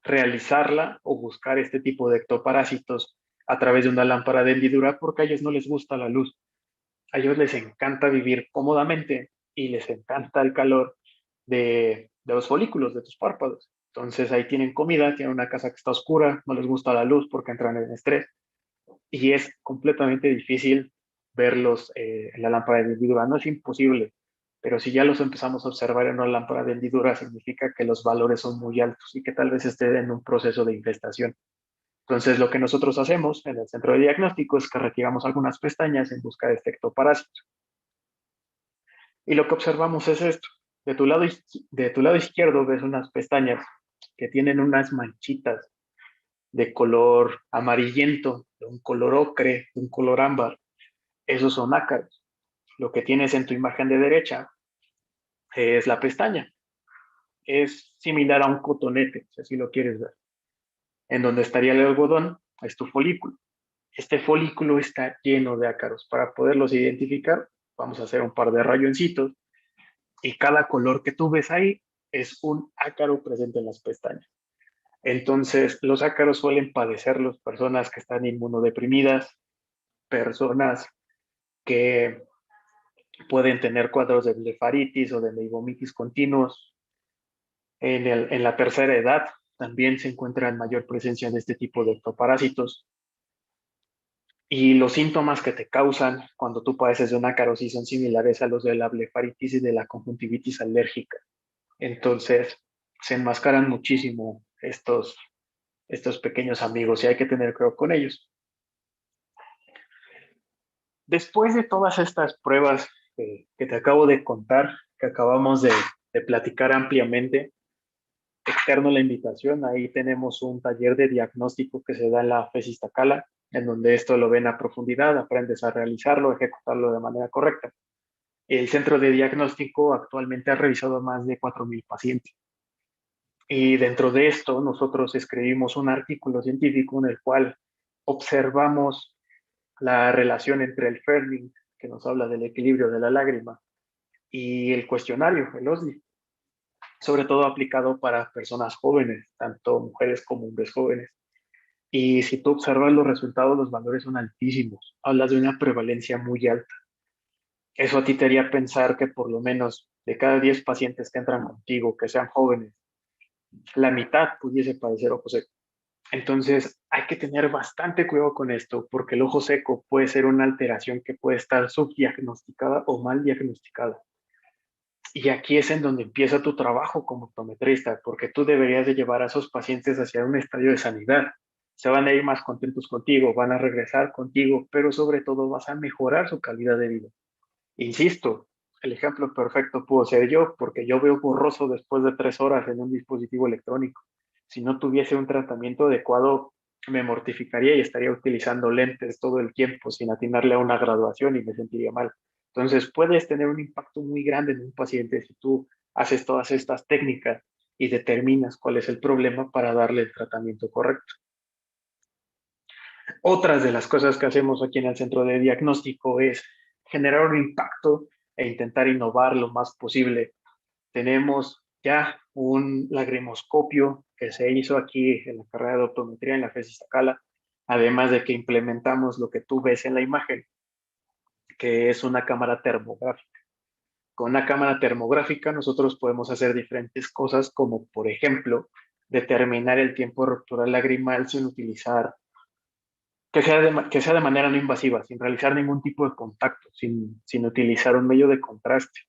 S3: realizarla o buscar este tipo de ectoparásitos a través de una lámpara de hendidura porque a ellos no les gusta la luz. A ellos les encanta vivir cómodamente y les encanta el calor de los folículos, de tus párpados. Entonces ahí tienen comida, tienen una casa que está oscura, no les gusta la luz porque entran en estrés y es completamente difícil verlos en la lámpara de hendidura. No es imposible, pero si ya los empezamos a observar en una lámpara de hendidura, significa que los valores son muy altos y que tal vez estén en un proceso de infestación. Entonces, lo que nosotros hacemos en el centro de diagnóstico es que retiramos algunas pestañas en busca de este ectoparásito. Y lo que observamos es esto. De tu lado izquierdo ves unas pestañas que tienen unas manchitas de color amarillento, de un color ocre, de un color ámbar. Esos son ácaros. Lo que tienes en tu imagen de derecha es la pestaña. Es similar a un cotonete, si así lo quieres ver. En donde estaría el algodón es tu folículo. Este folículo está lleno de ácaros. Para poderlos identificar, vamos a hacer un par de rayoncitos y cada color que tú ves ahí es un ácaro presente en las pestañas. Entonces, los ácaros suelen padecer las personas que están inmunodeprimidas, personas que pueden tener cuadros de blefaritis o de leibomitis continuos. En la tercera edad también se encuentra en mayor presencia de este tipo de ectoparásitos. Y los síntomas que te causan cuando tú padeces de una ácaro son similares a los de la blefaritis y de la conjuntivitis alérgica. Entonces, se enmascaran muchísimo estos pequeños amigos y hay que tener cuidado con ellos. Después de todas estas pruebas que te acabo de contar, que acabamos de platicar ampliamente, externo la invitación, ahí tenemos un taller de diagnóstico que se da en la FES Iztacala, en donde esto lo ven a profundidad, aprendes a realizarlo, ejecutarlo de manera correcta. El centro de diagnóstico actualmente ha revisado más de 4,000 pacientes. Y dentro de esto, nosotros escribimos un artículo científico en el cual observamos la relación entre el Fermi, que nos habla del equilibrio de la lágrima, y el cuestionario, el OSDI, sobre todo aplicado para personas jóvenes, tanto mujeres como hombres jóvenes. Y si tú observas los resultados, los valores son altísimos. Hablas de una prevalencia muy alta. Eso a ti te haría pensar que por lo menos de cada 10 pacientes que entran contigo, que sean jóvenes, la mitad pudiese padecer ojo seco. Entonces hay que tener bastante cuidado con esto, porque el ojo seco puede ser una alteración que puede estar subdiagnosticada o mal diagnosticada. Y aquí es en donde empieza tu trabajo como optometrista, porque tú deberías de llevar a esos pacientes hacia un estadio de sanidad. Se van a ir más contentos contigo, van a regresar contigo, pero sobre todo vas a mejorar su calidad de vida. Insisto, el ejemplo perfecto puedo ser yo, porque yo veo borroso después de 3 horas en un dispositivo electrónico. Si no tuviese un tratamiento adecuado, me mortificaría y estaría utilizando lentes todo el tiempo sin atinarle a una graduación y me sentiría mal. Entonces, puedes tener un impacto muy grande en un paciente si tú haces todas estas técnicas y determinas cuál es el problema para darle el tratamiento correcto. Otras de las cosas que hacemos aquí en el centro de diagnóstico es generar un impacto e intentar innovar lo más posible. Tenemos ya un lagrimoscopio que se hizo aquí en la carrera de optometría en la FES Iztacala, además de que implementamos lo que tú ves en la imagen, que es una cámara termográfica. Con una cámara termográfica nosotros podemos hacer diferentes cosas, como por ejemplo, determinar el tiempo de ruptura lagrimal sin utilizar que sea de manera no invasiva, sin realizar ningún tipo de contacto, sin utilizar un medio de contraste.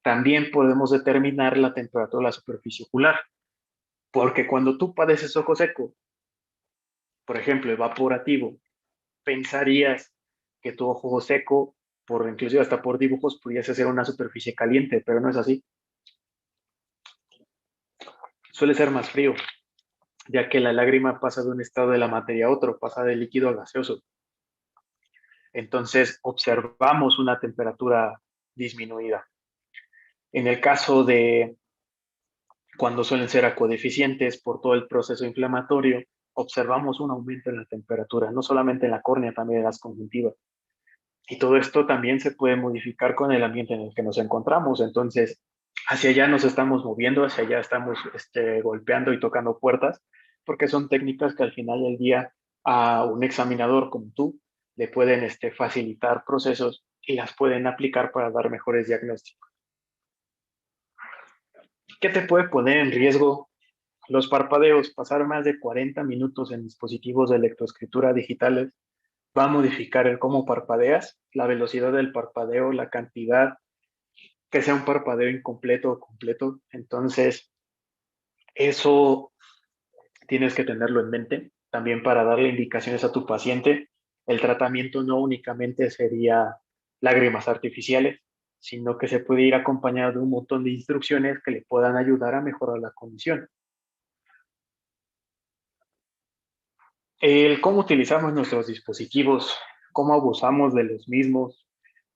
S3: También podemos determinar la temperatura de la superficie ocular, porque cuando tú padeces ojo seco, por ejemplo, evaporativo, pensarías que tu ojo seco, por inclusive hasta por dibujos, pudiese ser una superficie caliente, pero no es así. Suele ser más frío, ya que la lágrima pasa de un estado de la materia a otro, pasa de líquido a gaseoso. Entonces observamos una temperatura disminuida. En el caso de cuando suelen ser acuodeficientes por todo el proceso inflamatorio, observamos un aumento en la temperatura, no solamente en la córnea, también en las conjuntivas. Y todo esto también se puede modificar con el ambiente en el que nos encontramos. Entonces, hacia allá nos estamos moviendo, hacia allá estamos golpeando y tocando puertas, porque son técnicas que al final del día a un examinador como tú le pueden facilitar procesos y las pueden aplicar para dar mejores diagnósticos. ¿Qué te puede poner en riesgo? Los parpadeos, pasar más de 40 minutos en dispositivos de electroescritura digitales va a modificar el cómo parpadeas, la velocidad del parpadeo, la cantidad, que sea un parpadeo incompleto o completo. Entonces, eso tienes que tenerlo en mente también para darle indicaciones a tu paciente. El tratamiento no únicamente sería lágrimas artificiales, sino que se puede ir acompañado de un montón de instrucciones que le puedan ayudar a mejorar la condición. El cómo utilizamos nuestros dispositivos, cómo abusamos de los mismos,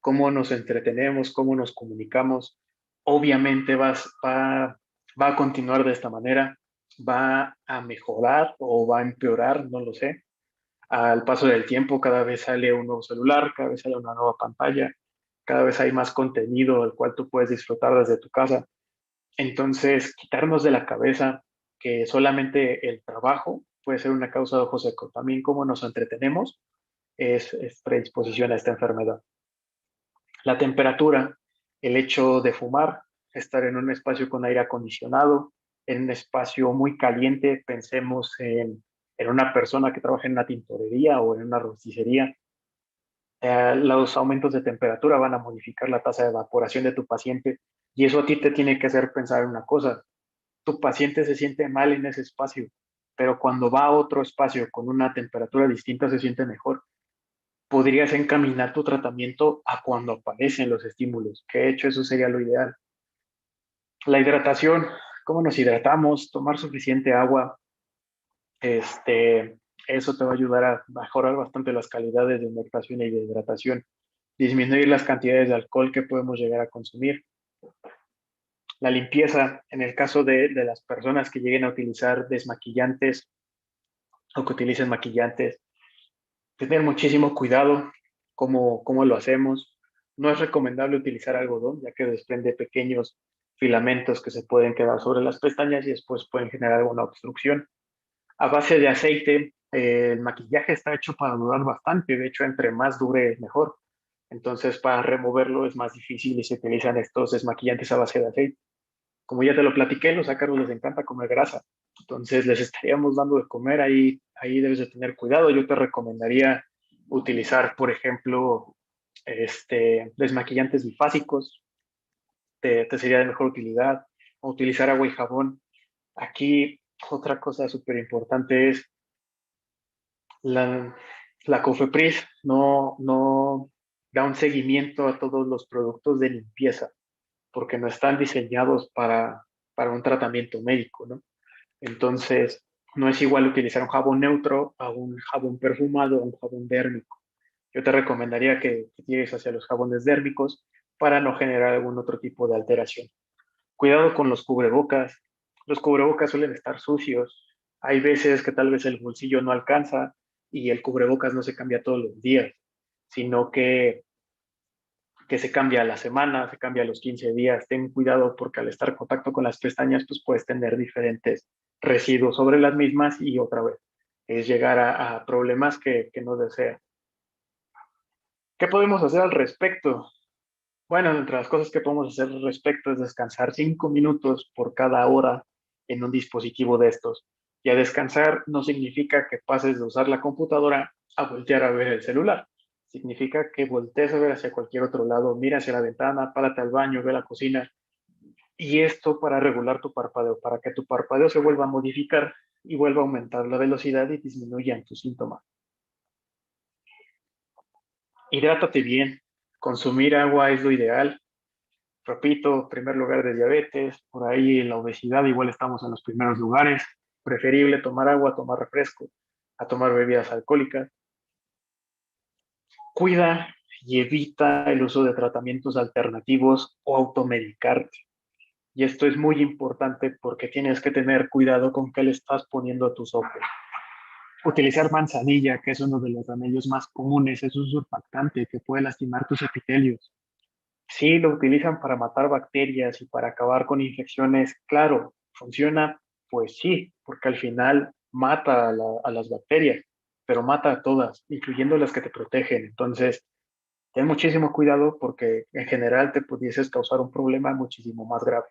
S3: cómo nos entretenemos, cómo nos comunicamos, obviamente va a continuar de esta manera, va a mejorar o va a empeorar, no lo sé. Al paso del tiempo, cada vez sale un nuevo celular, cada vez sale una nueva pantalla, cada vez hay más contenido el cual tú puedes disfrutar desde tu casa. Entonces, quitarnos de la cabeza que solamente el trabajo puede ser una causa de ojo seco. También cómo nos entretenemos es predisposición a esta enfermedad. La temperatura, el hecho de fumar, estar en un espacio con aire acondicionado, en un espacio muy caliente, pensemos en una persona que trabaja en una tintorería o en una rosticería. Los aumentos de temperatura van a modificar la tasa de evaporación de tu paciente y eso a ti te tiene que hacer pensar en una cosa. Tu paciente se siente mal en ese espacio, pero cuando va a otro espacio con una temperatura distinta se siente mejor. Podrías encaminar tu tratamiento a cuando aparecen los estímulos, que de hecho eso sería lo ideal. La hidratación, cómo nos hidratamos, tomar suficiente agua, eso te va a ayudar a mejorar bastante las calidades de humectación y de hidratación, disminuir las cantidades de alcohol que podemos llegar a consumir. La limpieza, en el caso de las personas que lleguen a utilizar desmaquillantes o que utilicen maquillantes, tener muchísimo cuidado cómo lo hacemos. No es recomendable utilizar algodón, ya que desprende pequeños filamentos que se pueden quedar sobre las pestañas y después pueden generar alguna obstrucción. A base de aceite, el maquillaje está hecho para durar bastante, de hecho, entre más dure, mejor. Entonces, para removerlo es más difícil y se utilizan estos desmaquillantes a base de aceite. Como ya te lo platiqué, los ácaros les encanta comer grasa. Entonces, les estaríamos dando de comer, ahí debes de tener cuidado. Yo te recomendaría utilizar, por ejemplo, desmaquillantes bifásicos, te sería de mejor utilidad, o utilizar agua y jabón. Aquí, otra cosa súper importante es la COFEPRIS no da un seguimiento a todos los productos de limpieza porque no están diseñados para un tratamiento médico, ¿no? Entonces, no es igual utilizar un jabón neutro a un jabón perfumado o un jabón dérmico. Yo te recomendaría que tires hacia los jabones dérmicos para no generar algún otro tipo de alteración. Cuidado con los cubrebocas. Los cubrebocas suelen estar sucios. Hay veces que tal vez el bolsillo no alcanza y el cubrebocas no se cambia todos los días, sino que se cambia a la semana, se cambia a los 15 días. Ten cuidado porque al estar en contacto con las pestañas, pues puedes tener diferentes residuos sobre las mismas y otra vez es llegar a problemas que no deseas. ¿Qué podemos hacer al respecto? Bueno, entre las cosas que podemos hacer al respecto es descansar 5 minutos por cada hora en un dispositivo de estos. Y a descansar no significa que pases de usar la computadora a voltear a ver el celular. Significa que voltees a ver hacia cualquier otro lado, mira hacia la ventana, párate al baño, ve a la cocina. Y esto para regular tu parpadeo, para que tu parpadeo se vuelva a modificar y vuelva a aumentar la velocidad y disminuyan tus síntomas. Hidrátate bien. Consumir agua es lo ideal. Repito, primer lugar de diabetes, por ahí en la obesidad igual estamos en los primeros lugares. Preferible tomar agua, tomar refresco, a tomar bebidas alcohólicas. Cuida y evita el uso de tratamientos alternativos o automedicarte. Y esto es muy importante porque tienes que tener cuidado con qué le estás poniendo a tus ojos. Utilizar manzanilla, que es uno de los remedios más comunes, es un surfactante que puede lastimar tus epitelios. Sí, lo utilizan para matar bacterias y para acabar con infecciones. Claro, funciona, pues sí, porque al final mata a las bacterias, pero mata a todas, incluyendo las que te protegen. Entonces, ten muchísimo cuidado porque en general te pudieses causar un problema muchísimo más grave.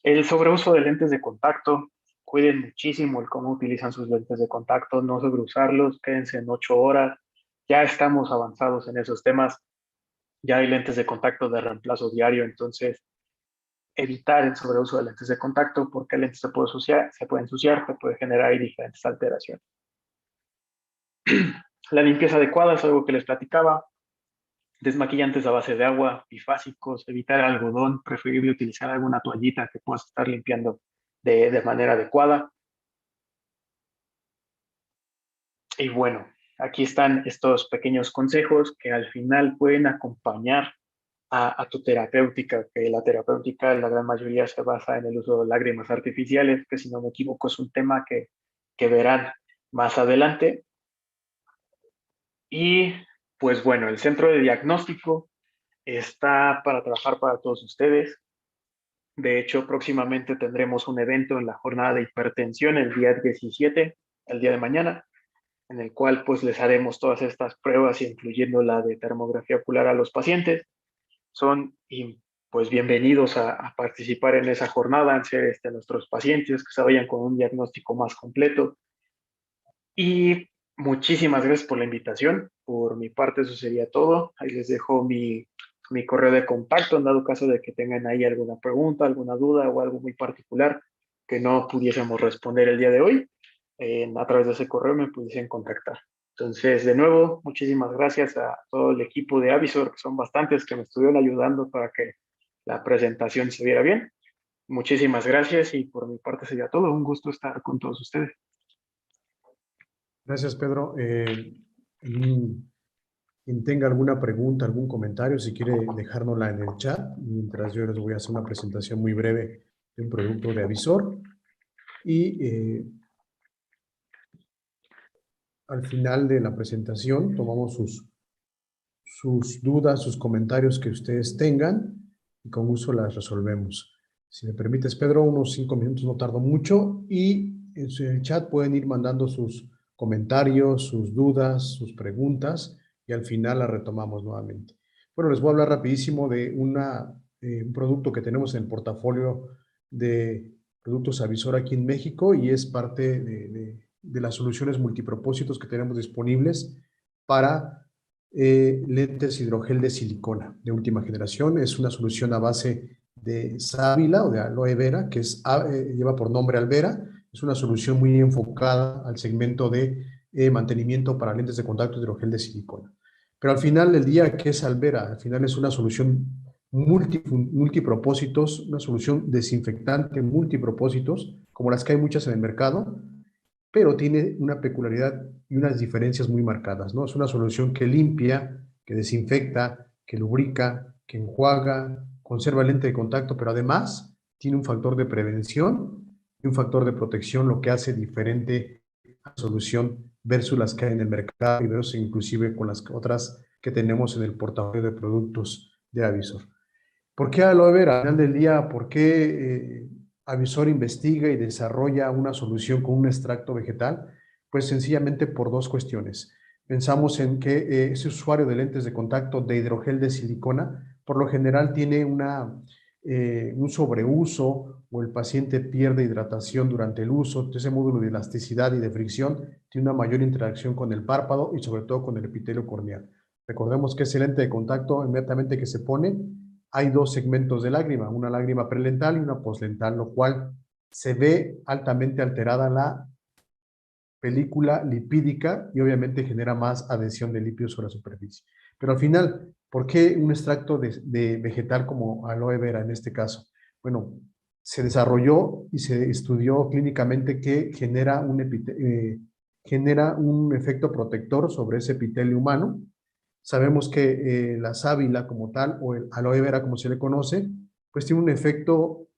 S3: El sobreuso de lentes de contacto, cuiden muchísimo el cómo utilizan sus lentes de contacto, no sobreusarlos, quédense en 8 horas. Ya estamos avanzados en esos temas. Ya hay lentes de contacto de reemplazo diario, entonces evitar el sobreuso de lentes de contacto porque el lente se puede ensuciar, te puede generar ahí diferentes alteraciones. La limpieza adecuada es algo que les platicaba. Desmaquillantes a base de agua, bifásicos, evitar algodón, preferible utilizar alguna toallita que puedas estar limpiando de manera adecuada. Y bueno, aquí están estos pequeños consejos que al final pueden acompañar a tu terapéutica, que la terapéutica en la gran mayoría se basa en el uso de lágrimas artificiales, que si no me equivoco es un tema que verán más adelante. Y pues bueno, el centro de diagnóstico está para trabajar para todos ustedes. De hecho, próximamente tendremos un evento en la jornada de hipertensión el día 17, el día de mañana, en el cual pues les haremos todas estas pruebas, incluyendo la de termografía ocular a los pacientes. Son pues bienvenidos a participar en esa jornada, en ser nuestros pacientes que se vayan con un diagnóstico más completo. Y muchísimas gracias por la invitación. Por mi parte eso sería todo. Ahí les dejo mi correo de contacto en dado caso de que tengan ahí alguna pregunta, alguna duda o algo muy particular que no pudiésemos responder el día de hoy. A través de ese correo me pudiesen contactar. Entonces, de nuevo, muchísimas gracias a todo el equipo de Avisor, que son bastantes que me estuvieron ayudando para que la presentación se viera bien. Muchísimas gracias y por mi parte sería todo. Un gusto estar con todos ustedes.
S1: Gracias, Pedro. Quien tenga alguna pregunta, algún comentario, si quiere dejárnosla en el chat, mientras yo les voy a hacer una presentación muy breve de un producto de Avisor. Y al final de la presentación tomamos sus dudas, sus comentarios que ustedes tengan y con gusto las resolvemos. Si me permites, Pedro, unos 5 minutos, no tardo mucho, y en el chat pueden ir mandando sus comentarios, sus dudas, sus preguntas, y al final las retomamos nuevamente. Bueno, les voy a hablar rapidísimo de un producto que tenemos en el portafolio de productos Avisor aquí en México, y es parte de las soluciones multipropósitos que tenemos disponibles para lentes hidrogel de silicona de última generación. Es una solución a base de sábila o de aloe vera, que lleva por nombre Alvera. Es una solución muy enfocada al segmento de mantenimiento para lentes de contacto de hidrogel de silicona. Pero al final del día, ¿qué es Alvera? Al final es una solución multipropósitos, una solución desinfectante multipropósitos, como las que hay muchas en el mercado, pero tiene una peculiaridad y unas diferencias muy marcadas, ¿no? Es una solución que limpia, que desinfecta, que lubrica, que enjuaga, conserva el lente de contacto, pero además tiene un factor de prevención y un factor de protección, lo que hace diferente a la solución versus las que hay en el mercado y versus inclusive con las otras que tenemos en el portafolio de productos de Avisor. ¿Por qué aloe vera? Al final del día, ¿por qué Avisor investiga y desarrolla una solución con un extracto vegetal? Pues sencillamente por dos cuestiones. Pensamos en que ese usuario de lentes de contacto de hidrogel de silicona, por lo general tiene un sobreuso, o el paciente pierde hidratación durante el uso. Ese módulo de elasticidad y de fricción tiene una mayor interacción con el párpado y sobre todo con el epitelio corneal. Recordemos que ese lente de contacto, inmediatamente que se pone, hay dos segmentos de lágrima, una lágrima prelental y una poslental, lo cual se ve altamente alterada la película lipídica y obviamente genera más adhesión de lípidos sobre la superficie. Pero al final, ¿por qué un extracto de vegetal como aloe vera en este caso? Bueno, se desarrolló y se estudió clínicamente que genera un efecto protector sobre ese epitelio humano. Sabemos que la sábila como tal, o el aloe vera como se le conoce, pues tiene un efecto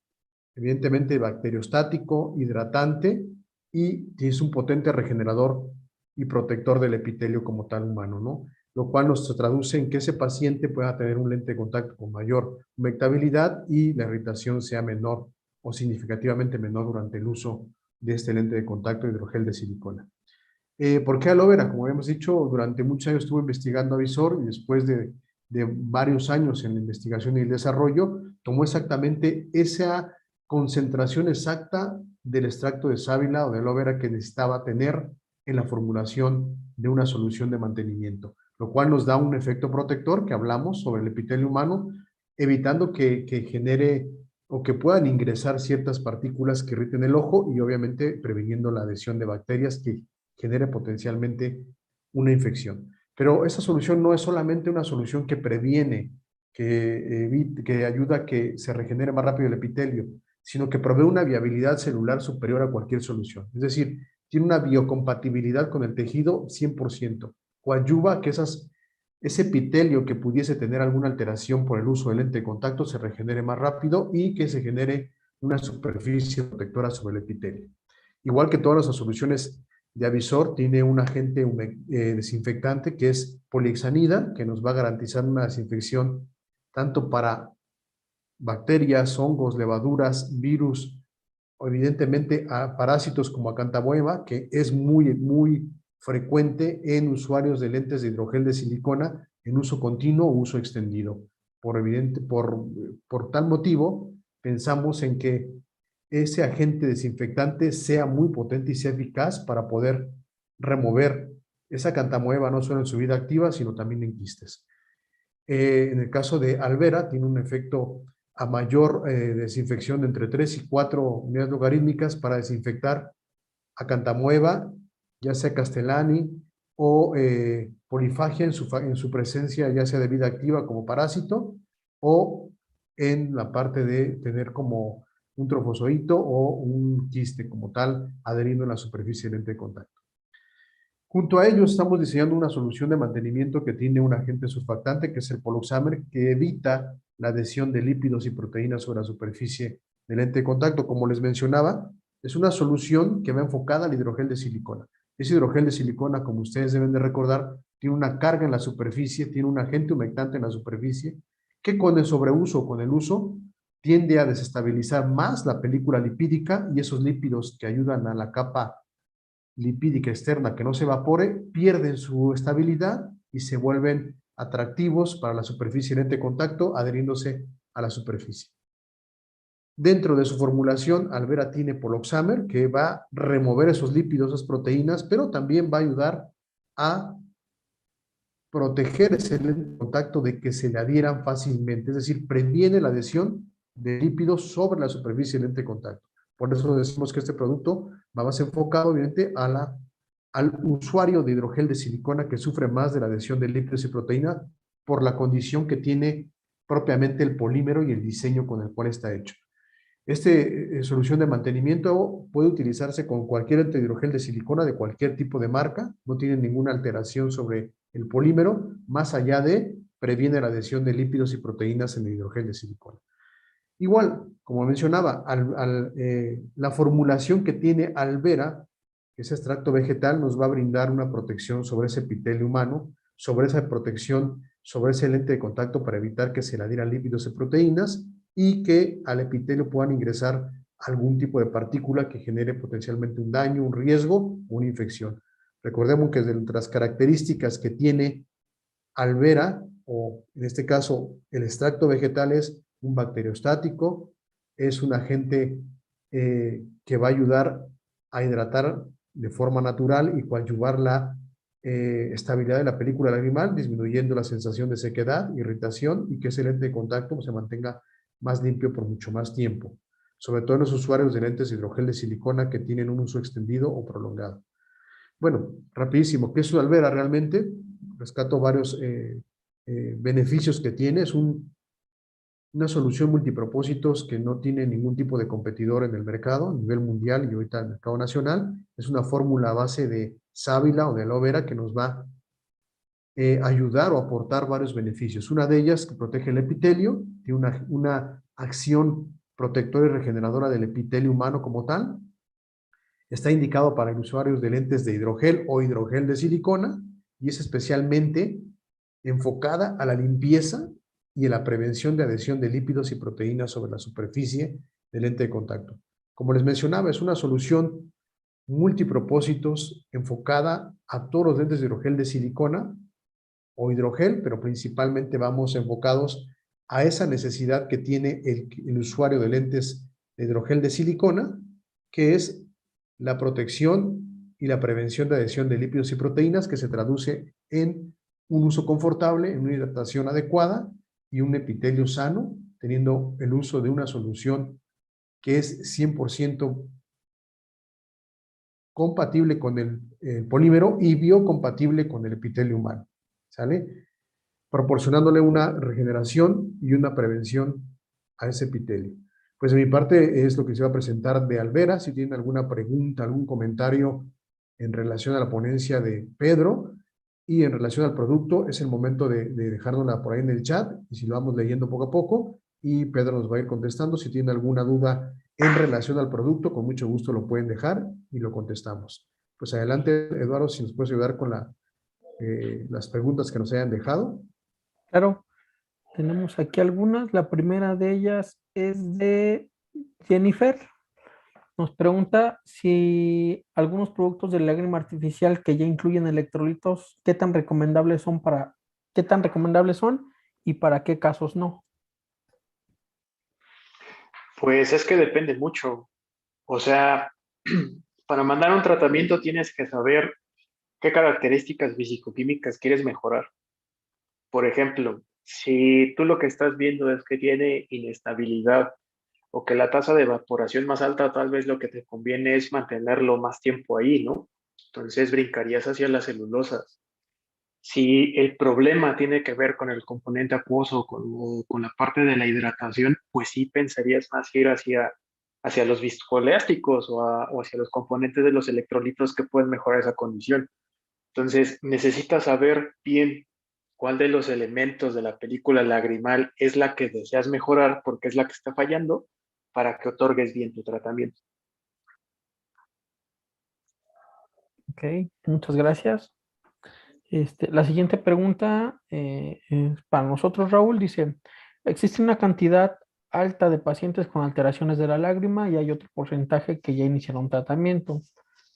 S1: evidentemente bacteriostático, hidratante, y es un potente regenerador y protector del epitelio como tal humano, ¿no? Lo cual nos traduce en que ese paciente pueda tener un lente de contacto con mayor humectabilidad y la irritación sea menor o significativamente menor durante el uso de este lente de contacto de hidrogel de silicona. ¿Por qué aloe vera? Como habíamos dicho, durante muchos años estuve investigando Avisor, y después de varios años en la investigación y el desarrollo, tomó exactamente esa concentración exacta del extracto de sábila o de aloe vera que necesitaba tener en la formulación de una solución de mantenimiento, lo cual nos da un efecto protector que hablamos sobre el epitelio humano, evitando que genere o que puedan ingresar ciertas partículas que irriten el ojo, y obviamente previniendo la adhesión de bacterias que genere potencialmente una infección. Pero esa solución no es solamente una solución que previene, que ayuda a que se regenere más rápido el epitelio, sino que provee una viabilidad celular superior a cualquier solución. Es decir, tiene una biocompatibilidad con el tejido 100%. Coadyuva que ese epitelio que pudiese tener alguna alteración por el uso del lente de contacto se regenere más rápido y que se genere una superficie protectora sobre el epitelio. Igual que todas las soluciones de Avisor, tiene un agente desinfectante que es polihexanida, que nos va a garantizar una desinfección tanto para bacterias, hongos, levaduras, virus, o evidentemente a parásitos como Acanthamoeba, que es muy, muy frecuente en usuarios de lentes de hidrogel de silicona en uso continuo o uso extendido. Por tal motivo, pensamos en que ese agente desinfectante sea muy potente y sea eficaz para poder remover esa Acanthamoeba no solo en su vida activa, sino también en quistes. En el caso de Alvera, tiene un efecto a mayor desinfección de entre 3 y 4 unidades logarítmicas para desinfectar Acanthamoeba, ya sea Castellani o polifagia en su presencia, ya sea de vida activa como parásito, o en la parte de tener como un trofozoito o un quiste como tal adheriendo en la superficie del lente de contacto. Junto a ello estamos diseñando una solución de mantenimiento que tiene un agente surfactante que es el poloxamer, que evita la adhesión de lípidos y proteínas sobre la superficie del lente de contacto. Como les mencionaba, es una solución que va enfocada al hidrogel de silicona. Ese hidrogel de silicona, como ustedes deben de recordar, tiene una carga en la superficie, tiene un agente humectante en la superficie, que con el sobreuso o con el uso tiende a desestabilizar más la película lipídica, y esos lípidos que ayudan a la capa lipídica externa que no se evapore, pierden su estabilidad y se vuelven atractivos para la superficie lente de contacto, adheriéndose a la superficie. Dentro de su formulación, Alvera tiene poloxamer, que va a remover esos lípidos, esas proteínas, pero también va a ayudar a proteger ese lente de contacto de que se le adhieran fácilmente, es decir, previene la adhesión de lípidos sobre la superficie lente de contacto. Por eso decimos que este producto va más enfocado, obviamente, al usuario de hidrogel de silicona que sufre más de la adhesión de lípidos y proteínas por la condición que tiene propiamente el polímero y el diseño con el cual está hecho. Solución de mantenimiento puede utilizarse con cualquier hidrogel de silicona de cualquier tipo de marca, no tiene ninguna alteración sobre el polímero, más allá de previene la adhesión de lípidos y proteínas en el hidrogel de silicona. Igual, como mencionaba, la formulación que tiene Alvera, ese extracto vegetal, nos va a brindar una protección sobre ese epitelio humano, sobre esa protección, sobre ese lente de contacto para evitar que se le adhieran lípidos y proteínas y que al epitelio puedan ingresar algún tipo de partícula que genere potencialmente un daño, un riesgo o una infección. Recordemos que de las características que tiene Alvera, o en este caso el extracto vegetal, es un bacteriostático, es un agente que va a ayudar a hidratar de forma natural y coadyuvar la estabilidad de la película lagrimal, disminuyendo la sensación de sequedad, irritación, y que ese lente de contacto se mantenga más limpio por mucho más tiempo, sobre todo en los usuarios de lentes de hidrogel de silicona que tienen un uso extendido o prolongado. Bueno, rapidísimo, ¿qué es Alvera realmente? Rescato varios beneficios que tiene. Es una solución multipropósitos que no tiene ningún tipo de competidor en el mercado, a nivel mundial y ahorita en el mercado nacional. Es una fórmula a base de sábila o de aloe vera que nos va a ayudar o aportar varios beneficios. Una de ellas que protege el epitelio, tiene una acción protectora y regeneradora del epitelio humano como tal. Está indicado para usuarios de lentes de hidrogel o hidrogel de silicona y es especialmente enfocada a la limpieza y a la prevención de adhesión de lípidos y proteínas sobre la superficie del lente de contacto. Como les mencionaba, es una solución multipropósitos enfocada a todos los lentes de hidrogel de silicona o hidrogel, pero principalmente vamos enfocados a esa necesidad que tiene el usuario de lentes de hidrogel de silicona, que es la protección y la prevención de adhesión de lípidos y proteínas, que se traduce en un uso confortable, en una hidratación adecuada y un epitelio sano, teniendo el uso de una solución que es 100% compatible con el polímero y biocompatible con el epitelio humano, ¿sale? Proporcionándole una regeneración y una prevención a ese epitelio. Pues de mi parte es lo que se va a presentar de Alvera. Si tienen alguna pregunta, algún comentario en relación a la ponencia de Pedro y en relación al producto, es el momento de dejárnosla por ahí en el chat y si lo vamos leyendo poco a poco y Pedro nos va a ir contestando. Si tienen alguna duda en relación al producto, con mucho gusto lo pueden dejar y lo contestamos. Pues adelante, Eduardo, si nos puedes ayudar con las preguntas que nos hayan dejado.
S5: Claro, tenemos aquí algunas. La primera de ellas es de Jennifer. Nos pregunta si algunos productos de lágrima artificial que ya incluyen electrolitos, qué tan recomendables son y para qué casos no.
S3: Pues es que depende mucho. O sea, para mandar un tratamiento tienes que saber qué características físico-químicas quieres mejorar. Por ejemplo, si tú lo que estás viendo es que tiene inestabilidad o que la tasa de evaporación más alta, tal vez lo que te conviene es mantenerlo más tiempo ahí, ¿no? Entonces brincarías hacia las celulosas. Si el problema tiene que ver con el componente acuoso o con la parte de la hidratación, pues sí pensarías más ir hacia los viscoelásticos o hacia los componentes de los electrolitos que pueden mejorar esa condición. Entonces, necesitas saber bien cuál de los elementos de la película lagrimal es la que deseas mejorar porque es la que está fallando para que otorgues bien tu tratamiento.
S5: Ok, muchas gracias. La siguiente pregunta es para nosotros, Raúl. Dice, existe una cantidad alta de pacientes con alteraciones de la lágrima y hay otro porcentaje que ya iniciaron tratamiento,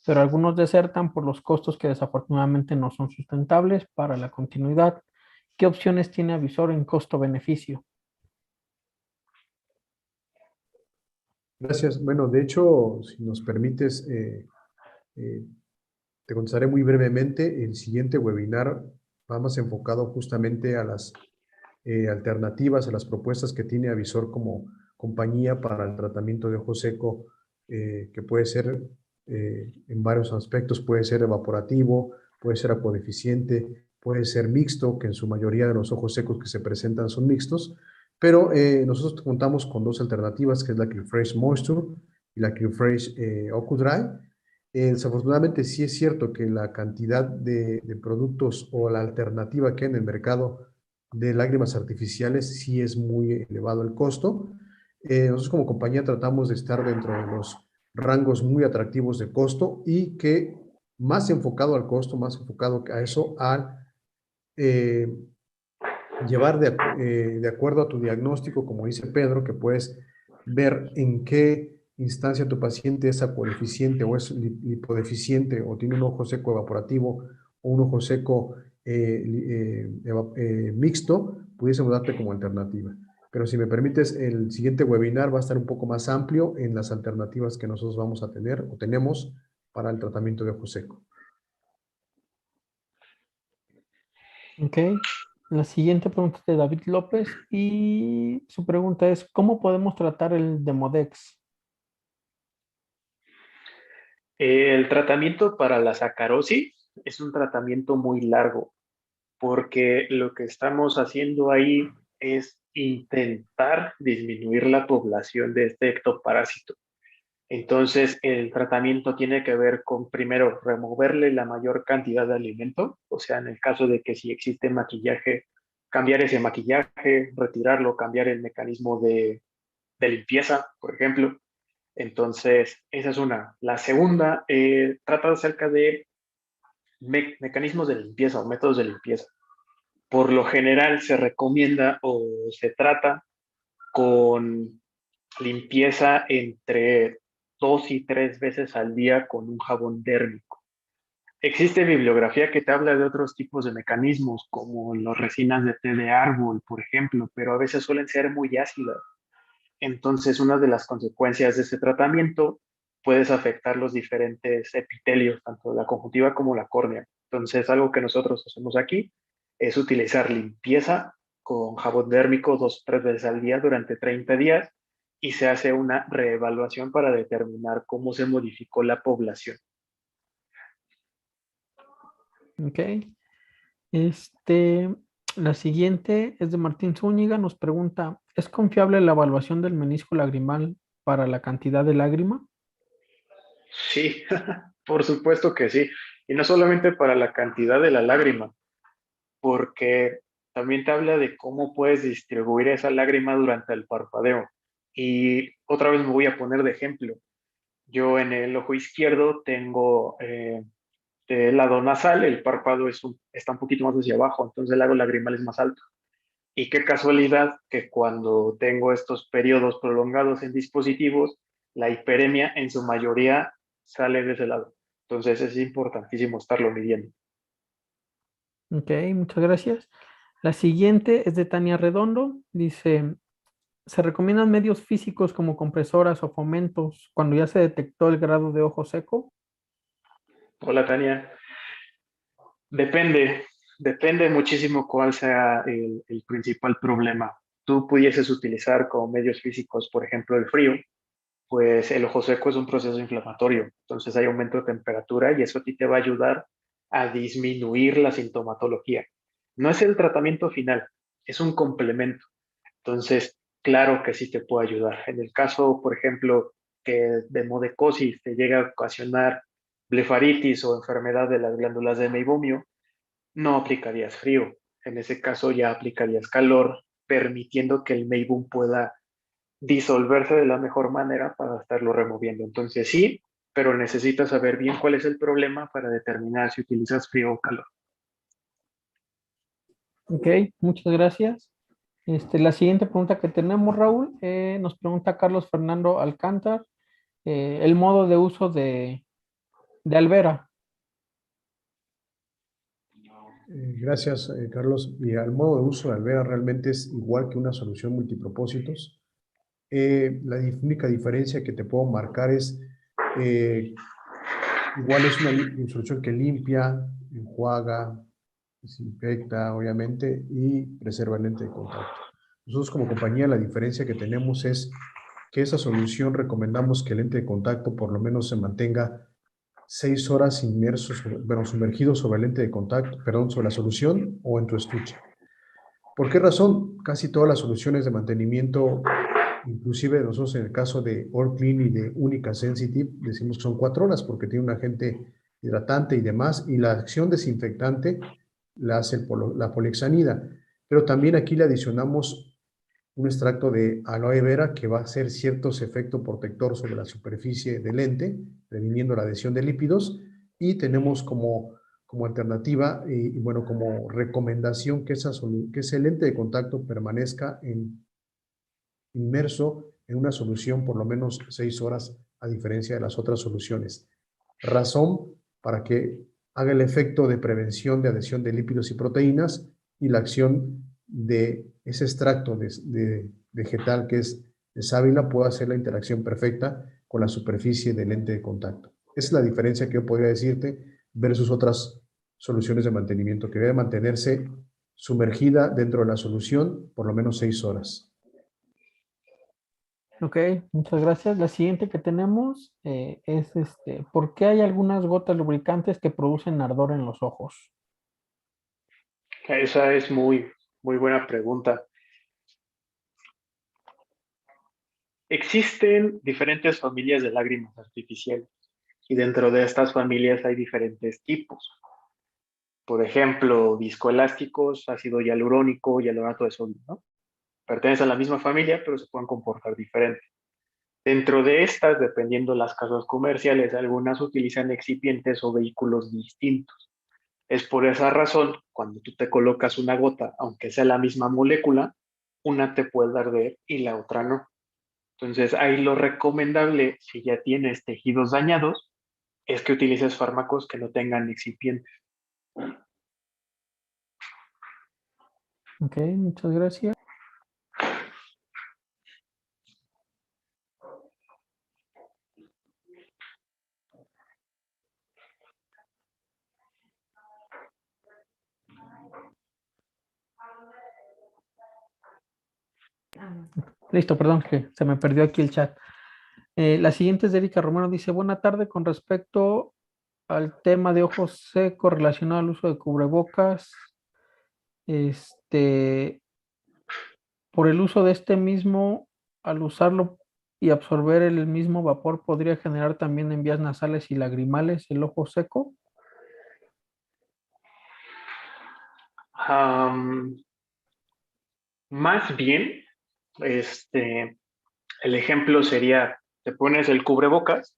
S5: pero algunos desertan por los costos que desafortunadamente no son sustentables para la continuidad. ¿Qué opciones tiene Avisor en costo-beneficio?
S1: Gracias. Bueno, de hecho, si nos permites, eh, te contestaré muy brevemente. El siguiente webinar va más enfocado justamente a las alternativas, a las propuestas que tiene Avisor como compañía para el tratamiento de ojo seco, que puede ser en varios aspectos, puede ser evaporativo, puede ser acuodeficiente, puede ser mixto, que en su mayoría de los ojos secos que se presentan son mixtos, pero nosotros contamos con dos alternativas, que es la QFresh Moisture y la QFresh OcuDry. Desafortunadamente sí es cierto que la cantidad de productos o la alternativa que hay en el mercado de lágrimas artificiales sí es muy elevado el costo. Nosotros como compañía tratamos de estar dentro de los rangos muy atractivos de costo y que más enfocado al costo, más enfocado a eso, al eh, llevar de acuerdo a tu diagnóstico, como dice Pedro, que puedes ver en qué instancia tu paciente es acuodeficiente o es lipodeficiente o tiene un ojo seco evaporativo o un ojo seco mixto, pudiésemos darte como alternativa. Pero si me permites, el siguiente webinar va a estar un poco más amplio en las alternativas que nosotros vamos a tener o tenemos para el tratamiento de ojo seco.
S5: Ok. La siguiente pregunta es de David López y su pregunta es, ¿cómo podemos tratar el Demodex?
S3: El tratamiento para la sacarosis es un tratamiento muy largo, porque lo que estamos haciendo ahí es intentar disminuir la población de este ectoparásito. Entonces, el tratamiento tiene que ver con, primero, removerle la mayor cantidad de alimento, o sea, en el caso de que si existe maquillaje, cambiar ese maquillaje, retirarlo, cambiar el mecanismo de limpieza, por ejemplo. Entonces, esa es una. La segunda, trata acerca de mecanismos de limpieza o métodos de limpieza. Por lo general se recomienda o se trata con limpieza entre 2 y 3 veces al día con un jabón dérmico. Existe bibliografía que te habla de otros tipos de mecanismos, como las resinas de té de árbol, por ejemplo, pero a veces suelen ser muy ácidas. Entonces, una de las consecuencias de este tratamiento puedes afectar los diferentes epitelios, tanto la conjuntiva como la córnea. Entonces, algo que nosotros hacemos aquí es utilizar limpieza con jabón dérmico 2 o 3 veces al día durante 30 días y se hace una reevaluación para determinar cómo se modificó la población.
S5: Ok. Este, la siguiente es de Martín Zúñiga, nos pregunta, ¿es confiable la evaluación del menisco lagrimal para la cantidad de lágrima?
S3: Sí, por supuesto que sí. Y no solamente para la cantidad de la lágrima, porque también te habla de cómo puedes distribuir esa lágrima durante el parpadeo. Y otra vez me voy a poner de ejemplo. Yo en el ojo izquierdo tengo del lado nasal, el párpado está un poquito más hacia abajo, entonces el lago lagrimal es más alto. Y qué casualidad que cuando tengo estos periodos prolongados en dispositivos, la hiperemia en su mayoría sale de ese lado. Entonces es importantísimo estarlo midiendo.
S5: Ok, muchas gracias. La siguiente es de Tania Redondo, dice, ¿se recomiendan medios físicos como compresoras o fomentos cuando ya se detectó el grado de ojo seco?
S3: Hola, Tania. Depende muchísimo cuál sea el principal problema. Tú pudieses utilizar como medios físicos, por ejemplo, el frío, pues el ojo seco es un proceso inflamatorio, entonces hay aumento de temperatura y eso a ti te va a ayudar a disminuir la sintomatología. No es el tratamiento final, es un complemento. Entonces, claro que sí te puede ayudar. En el caso, por ejemplo, que de modecosis te llega a ocasionar blefaritis o enfermedad de las glándulas de meibomio, no aplicarías frío. En ese caso ya aplicarías calor, permitiendo que el meibum pueda disolverse de la mejor manera para estarlo removiendo. Entonces sí, pero necesitas saber bien cuál es el problema para determinar si utilizas frío o calor.
S5: Ok, muchas gracias. La siguiente pregunta que tenemos, Raúl, nos pregunta Carlos Fernando Alcántar, el modo de uso de Alvera.
S1: Gracias, Carlos. Y el modo de uso de Alvera realmente es igual que una solución multipropósitos. La única diferencia que te puedo marcar es, igual es una solución que limpia, enjuaga, desinfecta, obviamente, y preserva el lente de contacto. Nosotros como compañía la diferencia que tenemos es que esa solución recomendamos que el lente de contacto por lo menos se mantenga 6 horas inmersos, bueno, sumergidos sobre el lente de contacto, perdón, sobre la solución o en tu estuche. ¿Por qué razón? Casi todas las soluciones de mantenimiento, inclusive nosotros en el caso de All Clean y de Única Sensitive, decimos que son 4 horas porque tiene un agente hidratante y demás, y la acción desinfectante la hace la polihexanida. Pero también aquí le adicionamos un extracto de aloe vera que va a hacer ciertos efectos protector sobre la superficie del lente, previniendo la adhesión de lípidos, y tenemos como alternativa y bueno, como recomendación que ese lente de contacto permanezca inmerso en una solución por lo menos 6 horas, a diferencia de las otras soluciones. Razón para que haga el efecto de prevención de adhesión de lípidos y proteínas y la acción de ese extracto de vegetal que es de sábila pueda hacer la interacción perfecta con la superficie del lente de contacto. Esa es la diferencia que yo podría decirte versus otras soluciones de mantenimiento, que debe mantenerse sumergida dentro de la solución por lo menos 6 horas.
S5: Ok, muchas gracias. La siguiente que tenemos es ¿por qué hay algunas gotas lubricantes que producen ardor en los ojos?
S3: Esa es muy, muy buena pregunta. Existen diferentes familias de lágrimas artificiales y dentro de estas familias hay diferentes tipos. Por ejemplo, viscoelásticos, ácido hialurónico, hialuronato de sodio, ¿no? Pertenecen a la misma familia, pero se pueden comportar diferente. Dentro de estas, dependiendo las casas comerciales, algunas utilizan excipientes o vehículos distintos. Es por esa razón, cuando tú te colocas una gota, aunque sea la misma molécula, una te puede arder y la otra no. Entonces, ahí lo recomendable, si ya tienes tejidos dañados, es que utilices fármacos que no tengan excipientes.
S5: Ok, muchas gracias. Listo, perdón, que se me perdió aquí el chat. La siguiente es de Erika Romero, dice, buena tarde, con respecto al tema de ojos secos relacionado al uso de cubrebocas, por el uso de este mismo, al usarlo y absorber el mismo vapor, podría generar también en vías nasales y lagrimales el ojo seco.
S3: Más bien, el ejemplo sería, te pones el cubrebocas,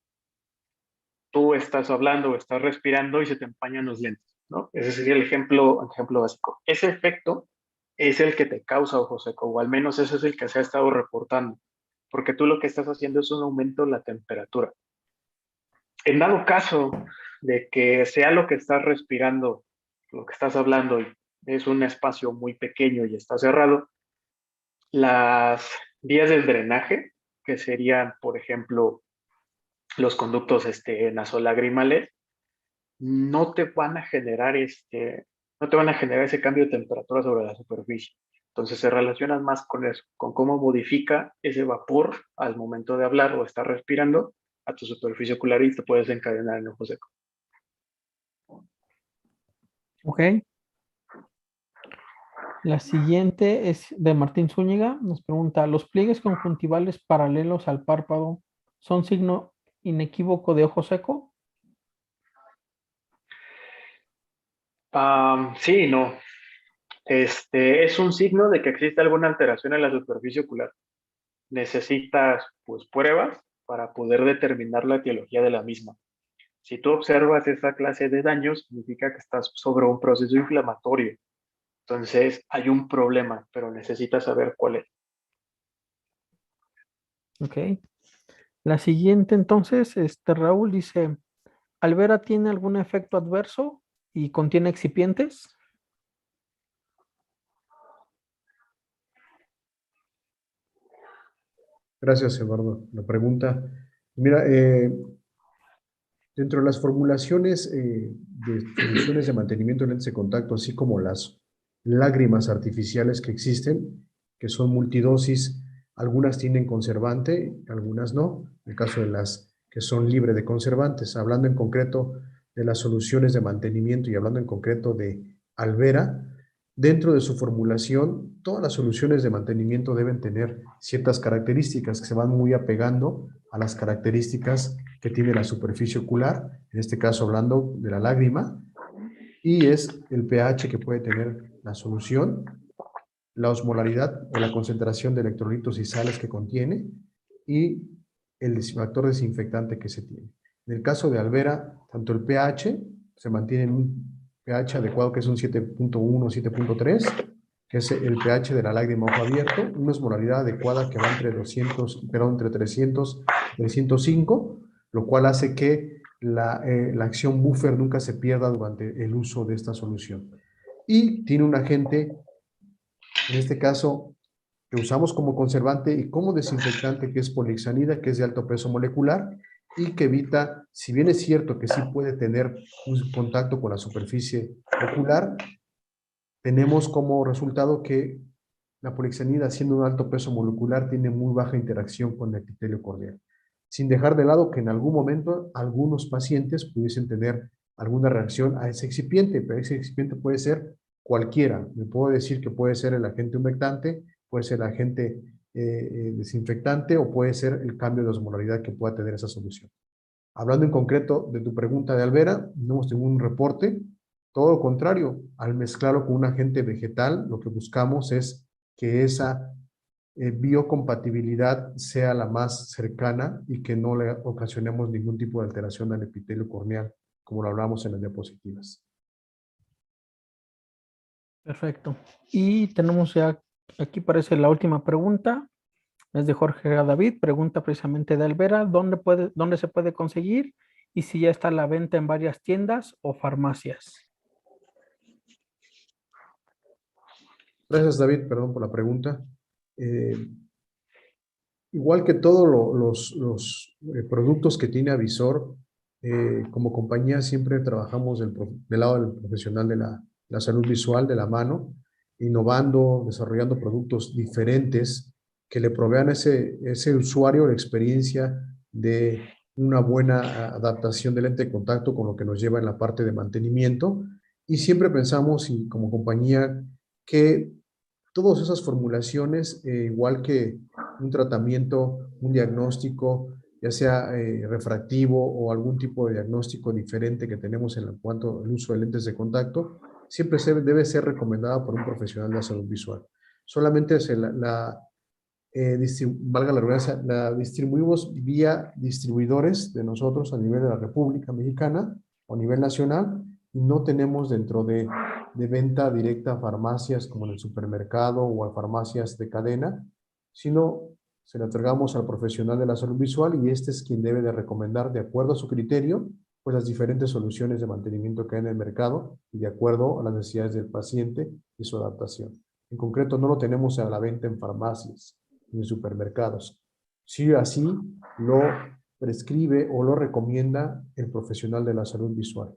S3: tú estás hablando o estás respirando y se te empañan los lentes, ¿no? Ese sería el ejemplo básico. Ese efecto es el que te causa ojo seco, o al menos ese es el que se ha estado reportando, porque tú lo que estás haciendo es un aumento de la temperatura. En dado caso de que sea lo que estás respirando, lo que estás hablando, y es un espacio muy pequeño y está cerrado, las vías del drenaje, que serían, por ejemplo, los conductos nasolagrimales, no te van a generar ese cambio de temperatura sobre la superficie. Entonces se relacionan más con eso, con cómo modifica ese vapor al momento de hablar o estar respirando a tu superficie ocular y te puedes encadenar en ojo seco.
S5: Ok. La siguiente es de Martín Zúñiga. Nos pregunta, ¿los pliegues conjuntivales paralelos al párpado son signo inequívoco de ojo seco?
S3: Sí y no. Es un signo de que existe alguna alteración en la superficie ocular. Necesitas pues pruebas para poder determinar la etiología de la misma. Si tú observas esa clase de daños, significa que estás sobre un proceso inflamatorio. Entonces hay un problema, pero necesitas saber cuál es.
S5: Ok. La siguiente entonces, Raúl dice, ¿Albera tiene algún efecto adverso y contiene excipientes?
S1: Gracias, Eduardo. La pregunta. Mira, dentro de las formulaciones de soluciones de mantenimiento de lentes de contacto, así como las lágrimas artificiales que existen, que son multidosis, algunas tienen conservante, algunas no. En el caso de las que son libres de conservantes, hablando en concreto de las soluciones de mantenimiento y hablando en concreto de Albera, dentro de su formulación, todas las soluciones de mantenimiento deben tener ciertas características que se van muy apegando a las características que tiene la superficie ocular, en este caso hablando de la lágrima, y es el pH que puede tener la solución, la osmolaridad o la concentración de electrolitos y sales que contiene, y el factor desinfectante que se tiene. En el caso de Albera, tanto el pH se mantiene en un pH adecuado que es un 7.1, 7.3, que es el pH de la lágrima ojo abierto, una osmolaridad adecuada que va entre 300, 305, lo cual hace que la acción buffer nunca se pierda durante el uso de esta solución. Y tiene un agente, en este caso, que usamos como conservante y como desinfectante, que es polixanida, que es de alto peso molecular y que evita, si bien es cierto que sí puede tener un contacto con la superficie ocular, tenemos como resultado que la polixanida, siendo un alto peso molecular, tiene muy baja interacción con el epitelio corneal. Sin dejar de lado que en algún momento algunos pacientes pudiesen tener alguna reacción a ese excipiente, pero ese excipiente puede ser cualquiera. Me puedo decir que puede ser el agente humectante, puede ser el agente desinfectante o puede ser el cambio de osmolaridad que pueda tener esa solución. Hablando en concreto de tu pregunta de Albera, no hemos tenido un reporte, todo lo contrario, al mezclarlo con un agente vegetal, lo que buscamos es que esa biocompatibilidad sea la más cercana y que no le ocasionemos ningún tipo de alteración al epitelio corneal, como lo hablamos en las diapositivas.
S5: Perfecto. Y tenemos ya, aquí parece la última pregunta, es de Jorge David, pregunta precisamente de Albera, ¿dónde se puede conseguir? Y si ya está a la venta en varias tiendas o farmacias.
S1: Gracias, David, perdón por la pregunta. Igual que todos los productos que tiene Avisor, como compañía siempre trabajamos del lado del profesional de la salud visual, de la mano, innovando, desarrollando productos diferentes que le provean a ese usuario la experiencia de una buena adaptación del lente de contacto con lo que nos lleva en la parte de mantenimiento. Y siempre pensamos, y como compañía, que todas esas formulaciones, igual que un tratamiento, un diagnóstico, ya sea refractivo o algún tipo de diagnóstico diferente que tenemos en cuanto al uso de lentes de contacto, siempre debe ser recomendada por un profesional de la salud visual. Solamente valga la redundancia, la distribuimos vía distribuidores de nosotros a nivel de la República Mexicana o a nivel nacional y no tenemos dentro de venta directa a farmacias como en el supermercado o a farmacias de cadena, sino se la entregamos al profesional de la salud visual y este es quien debe de recomendar de acuerdo a su criterio pues las diferentes soluciones de mantenimiento que hay en el mercado y de acuerdo a las necesidades del paciente y su adaptación. En concreto no lo tenemos a la venta en farmacias ni en supermercados. Si así lo prescribe o lo recomienda el profesional de la salud visual.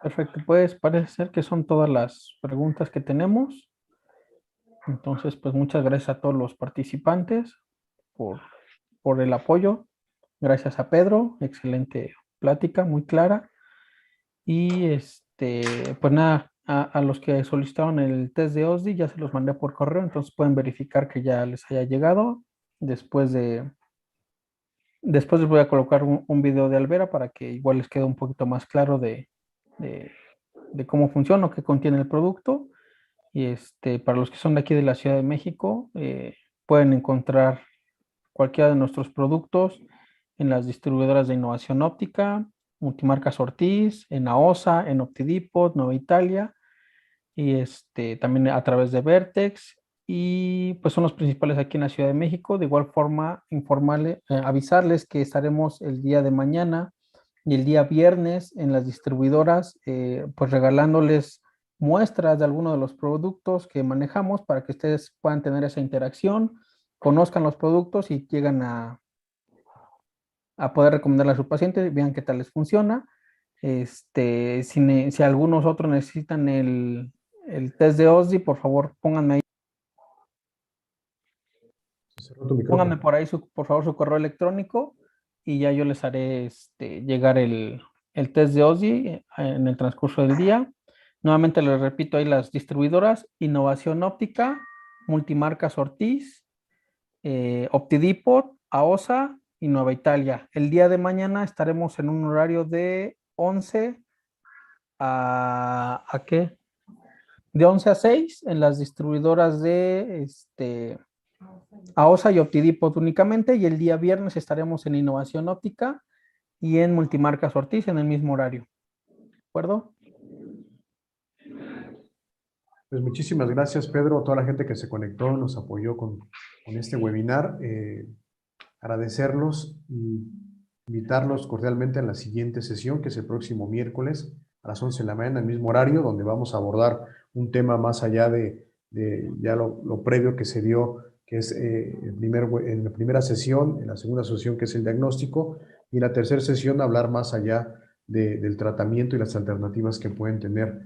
S5: Perfecto, pues parece ser que son todas las preguntas que tenemos. Entonces, pues muchas gracias a todos los participantes por el apoyo. Gracias a Pedro, excelente plática, muy clara. Y pues nada, a los que solicitaron el test de OSDI ya se los mandé por correo, entonces pueden verificar que ya les haya llegado. Después les voy a colocar un video de Albera para que igual les quede un poquito más claro de cómo funciona o qué contiene el producto. Y para los que son de aquí de la Ciudad de México, pueden encontrar cualquiera de nuestros productos en las distribuidoras de Innovación Óptica, Multimarcas Ortiz, en AOSA, en Optidipot, Nueva Italia, y también a través de Vertex, y pues son los principales aquí en la Ciudad de México. De igual forma, avisarles que estaremos el día de mañana y el día viernes en las distribuidoras, pues regalándoles muestras de algunos de los productos que manejamos para que ustedes puedan tener esa interacción, conozcan los productos y llegan a poder recomendarle a su paciente, vean qué tal les funciona. Si algunos otros necesitan el test de OSDI, por favor, pónganme ahí. Pónganme por ahí, por favor, su correo electrónico y ya yo les haré llegar el test de OSDI en el transcurso del día. Nuevamente les repito ahí las distribuidoras: Innovación Óptica, Multimarcas Ortiz, Optidipot, AOSA y Nueva Italia. El día de mañana estaremos en un horario de 11 a ¿qué? De 11 a 6 en las distribuidoras de AOSA y Optidipot únicamente, y el día viernes estaremos en Innovación Óptica y en Multimarcas Ortiz en el mismo horario. ¿De acuerdo?
S1: Pues muchísimas gracias, Pedro, a toda la gente que se conectó, nos apoyó con este webinar. Agradecerlos y invitarlos cordialmente a la siguiente sesión, que es el próximo miércoles a las 11 de la mañana, en el mismo horario, donde vamos a abordar un tema más allá de ya lo previo que se dio, que es en la primera sesión, en la segunda sesión, que es el diagnóstico, y en la tercera sesión hablar más allá del tratamiento y las alternativas que pueden tener,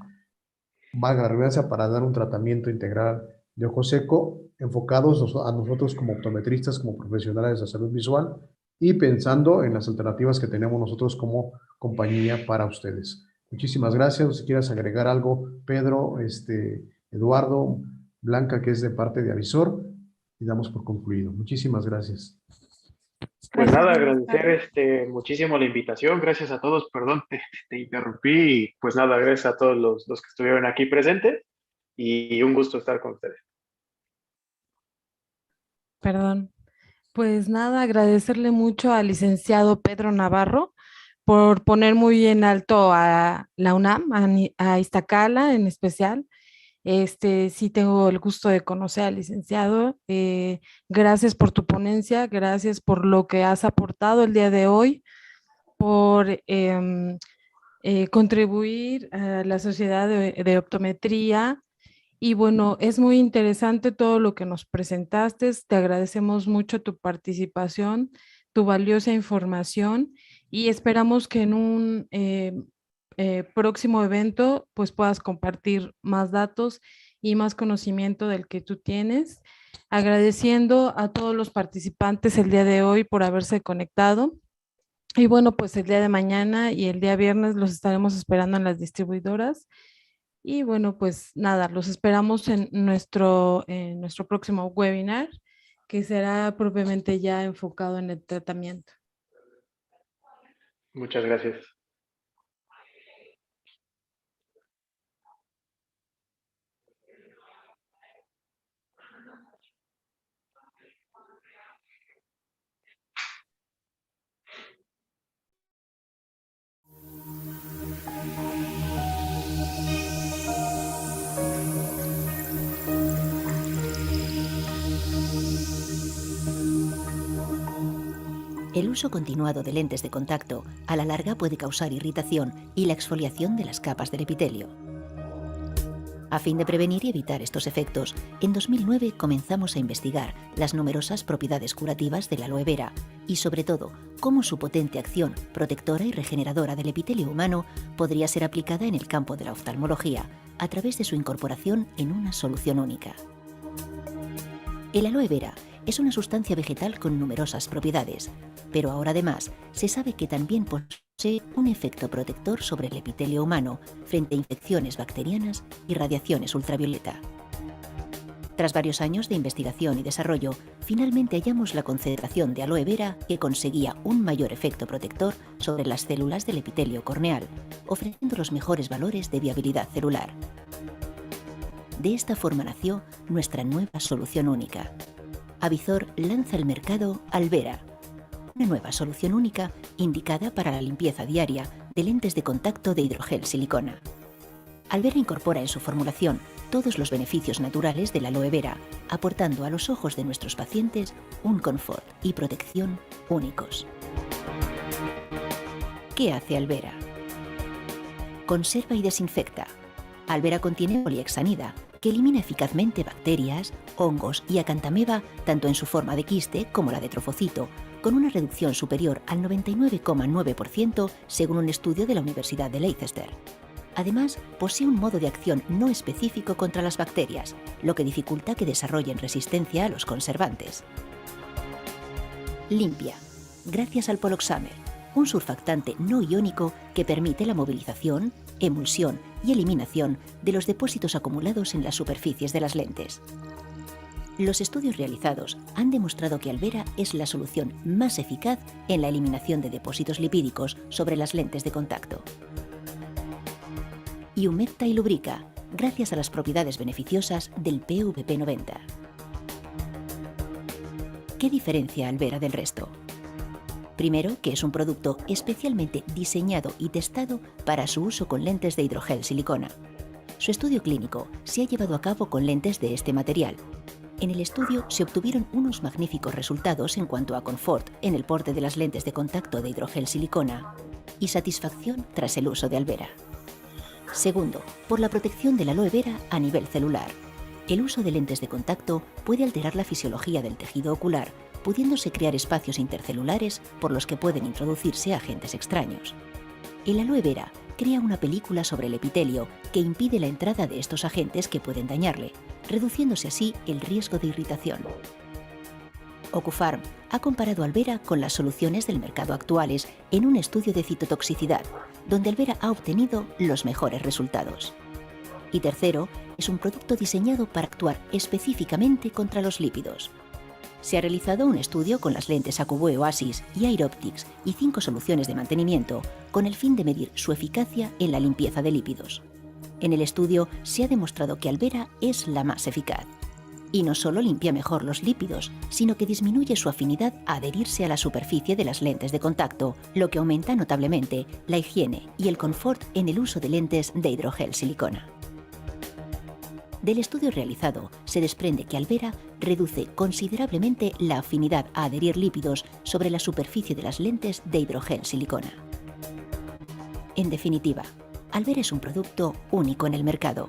S1: valga la redundancia, para dar un tratamiento integral de ojo seco, enfocados a nosotros como optometristas, como profesionales de salud visual, y pensando en las alternativas que tenemos nosotros como compañía para ustedes. Muchísimas gracias. Si quieres agregar algo, Pedro, Eduardo, Blanca, que es de parte de Avisor, y damos por concluido. Muchísimas gracias.
S3: Pues nada, agradecer muchísimo la invitación. Gracias a todos. Perdón, te interrumpí. Y pues nada, gracias a todos los que estuvieron aquí presentes y un gusto estar con ustedes.
S4: Perdón. Pues nada, agradecerle mucho al licenciado Pedro Navarro por poner muy en alto a la UNAM, a Iztacala en especial. Sí tengo el gusto de conocer al licenciado. Gracias por tu ponencia, gracias por lo que has aportado el día de hoy, por contribuir a la sociedad de optometría. Y bueno, es muy interesante todo lo que nos presentaste. Te agradecemos mucho tu participación, tu valiosa información, y esperamos que en un próximo evento pues puedas compartir más datos y más conocimiento del que tú tienes. Agradeciendo a todos los participantes el día de hoy por haberse conectado. Y bueno, pues el día de mañana y el día viernes los estaremos esperando en las distribuidoras. Y bueno, pues nada, los esperamos en nuestro próximo webinar, que será propiamente ya enfocado en el tratamiento.
S3: Muchas gracias.
S6: El uso continuado de lentes de contacto a la larga puede causar irritación y la exfoliación de las capas del epitelio. A fin de prevenir y evitar estos efectos, en 2009 comenzamos a investigar las numerosas propiedades curativas de la aloe vera y, sobre todo, cómo su potente acción protectora y regeneradora del epitelio humano podría ser aplicada en el campo de la oftalmología a través de su incorporación en una solución única. El aloe vera es una sustancia vegetal con numerosas propiedades, pero ahora además se sabe que también posee un efecto protector sobre el epitelio humano frente a infecciones bacterianas y radiaciones ultravioleta. Tras varios años de investigación y desarrollo, finalmente hallamos la concentración de aloe vera que conseguía un mayor efecto protector sobre las células del epitelio corneal, ofreciendo los mejores valores de viabilidad celular. De esta forma nació nuestra nueva solución única. Avizor lanza al mercado Albera, una nueva solución única indicada para la limpieza diaria de lentes de contacto de hidrogel silicona. Albera incorpora en su formulación todos los beneficios naturales de la aloe vera, aportando a los ojos de nuestros pacientes un confort y protección únicos. ¿Qué hace Albera? Conserva y desinfecta. Albera contiene poliexanida, que elimina eficazmente bacterias, hongos y acantameba tanto en su forma de quiste como la de trofocito, con una reducción superior al 99,9% según un estudio de la Universidad de Leicester. Además, posee un modo de acción no específico contra las bacterias, lo que dificulta que desarrollen resistencia a los conservantes. Limpia, gracias al poloxamer, un surfactante no iónico que permite la movilización, emulsión y eliminación de los depósitos acumulados en las superficies de las lentes. Los estudios realizados han demostrado que Albera es la solución más eficaz en la eliminación de depósitos lipídicos sobre las lentes de contacto. Y humecta y lubrica, gracias a las propiedades beneficiosas del PVP90. ¿Qué diferencia a Albera del resto? Primero, que es un producto especialmente diseñado y testado para su uso con lentes de hidrogel silicona. Su estudio clínico se ha llevado a cabo con lentes de este material. En el estudio se obtuvieron unos magníficos resultados en cuanto a confort en el porte de las lentes de contacto de hidrogel silicona y satisfacción tras el uso de Albera. Segundo, por la protección de la aloe vera a nivel celular. El uso de lentes de contacto puede alterar la fisiología del tejido ocular, pudiéndose crear espacios intercelulares por los que pueden introducirse agentes extraños. El aloe vera crea una película sobre el epitelio que impide la entrada de estos agentes que pueden dañarle, reduciéndose así el riesgo de irritación. Ocufarm ha comparado Albera con las soluciones del mercado actuales en un estudio de citotoxicidad, donde Albera ha obtenido los mejores resultados. Y tercero, es un producto diseñado para actuar específicamente contra los lípidos. Se ha realizado un estudio con las lentes Acuvue Oasis y Aeroptics y 5 soluciones de mantenimiento con el fin de medir su eficacia en la limpieza de lípidos. En el estudio se ha demostrado que Albera es la más eficaz. Y no solo limpia mejor los lípidos, sino que disminuye su afinidad a adherirse a la superficie de las lentes de contacto, lo que aumenta notablemente la higiene y el confort en el uso de lentes de hidrogel silicona. Del estudio realizado se desprende que Albera reduce considerablemente la afinidad a adherir lípidos sobre la superficie de las lentes de hidrogel silicona. En definitiva, Albera es un producto único en el mercado.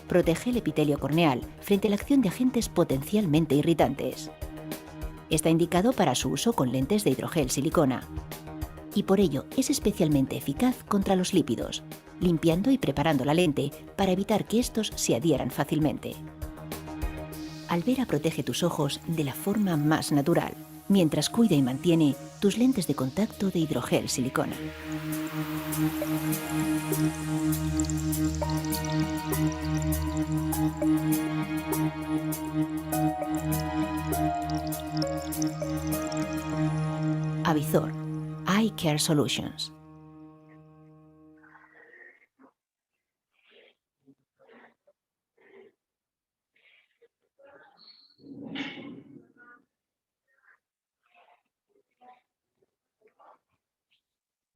S6: Protege el epitelio corneal frente a la acción de agentes potencialmente irritantes. Está indicado para su uso con lentes de hidrogel silicona y por ello es especialmente eficaz contra los lípidos, limpiando y preparando la lente para evitar que estos se adhieran fácilmente. Albera protege tus ojos de la forma más natural, mientras cuida y mantiene tus lentes de contacto de hidrogel silicona. Avizor Eye Care Solutions.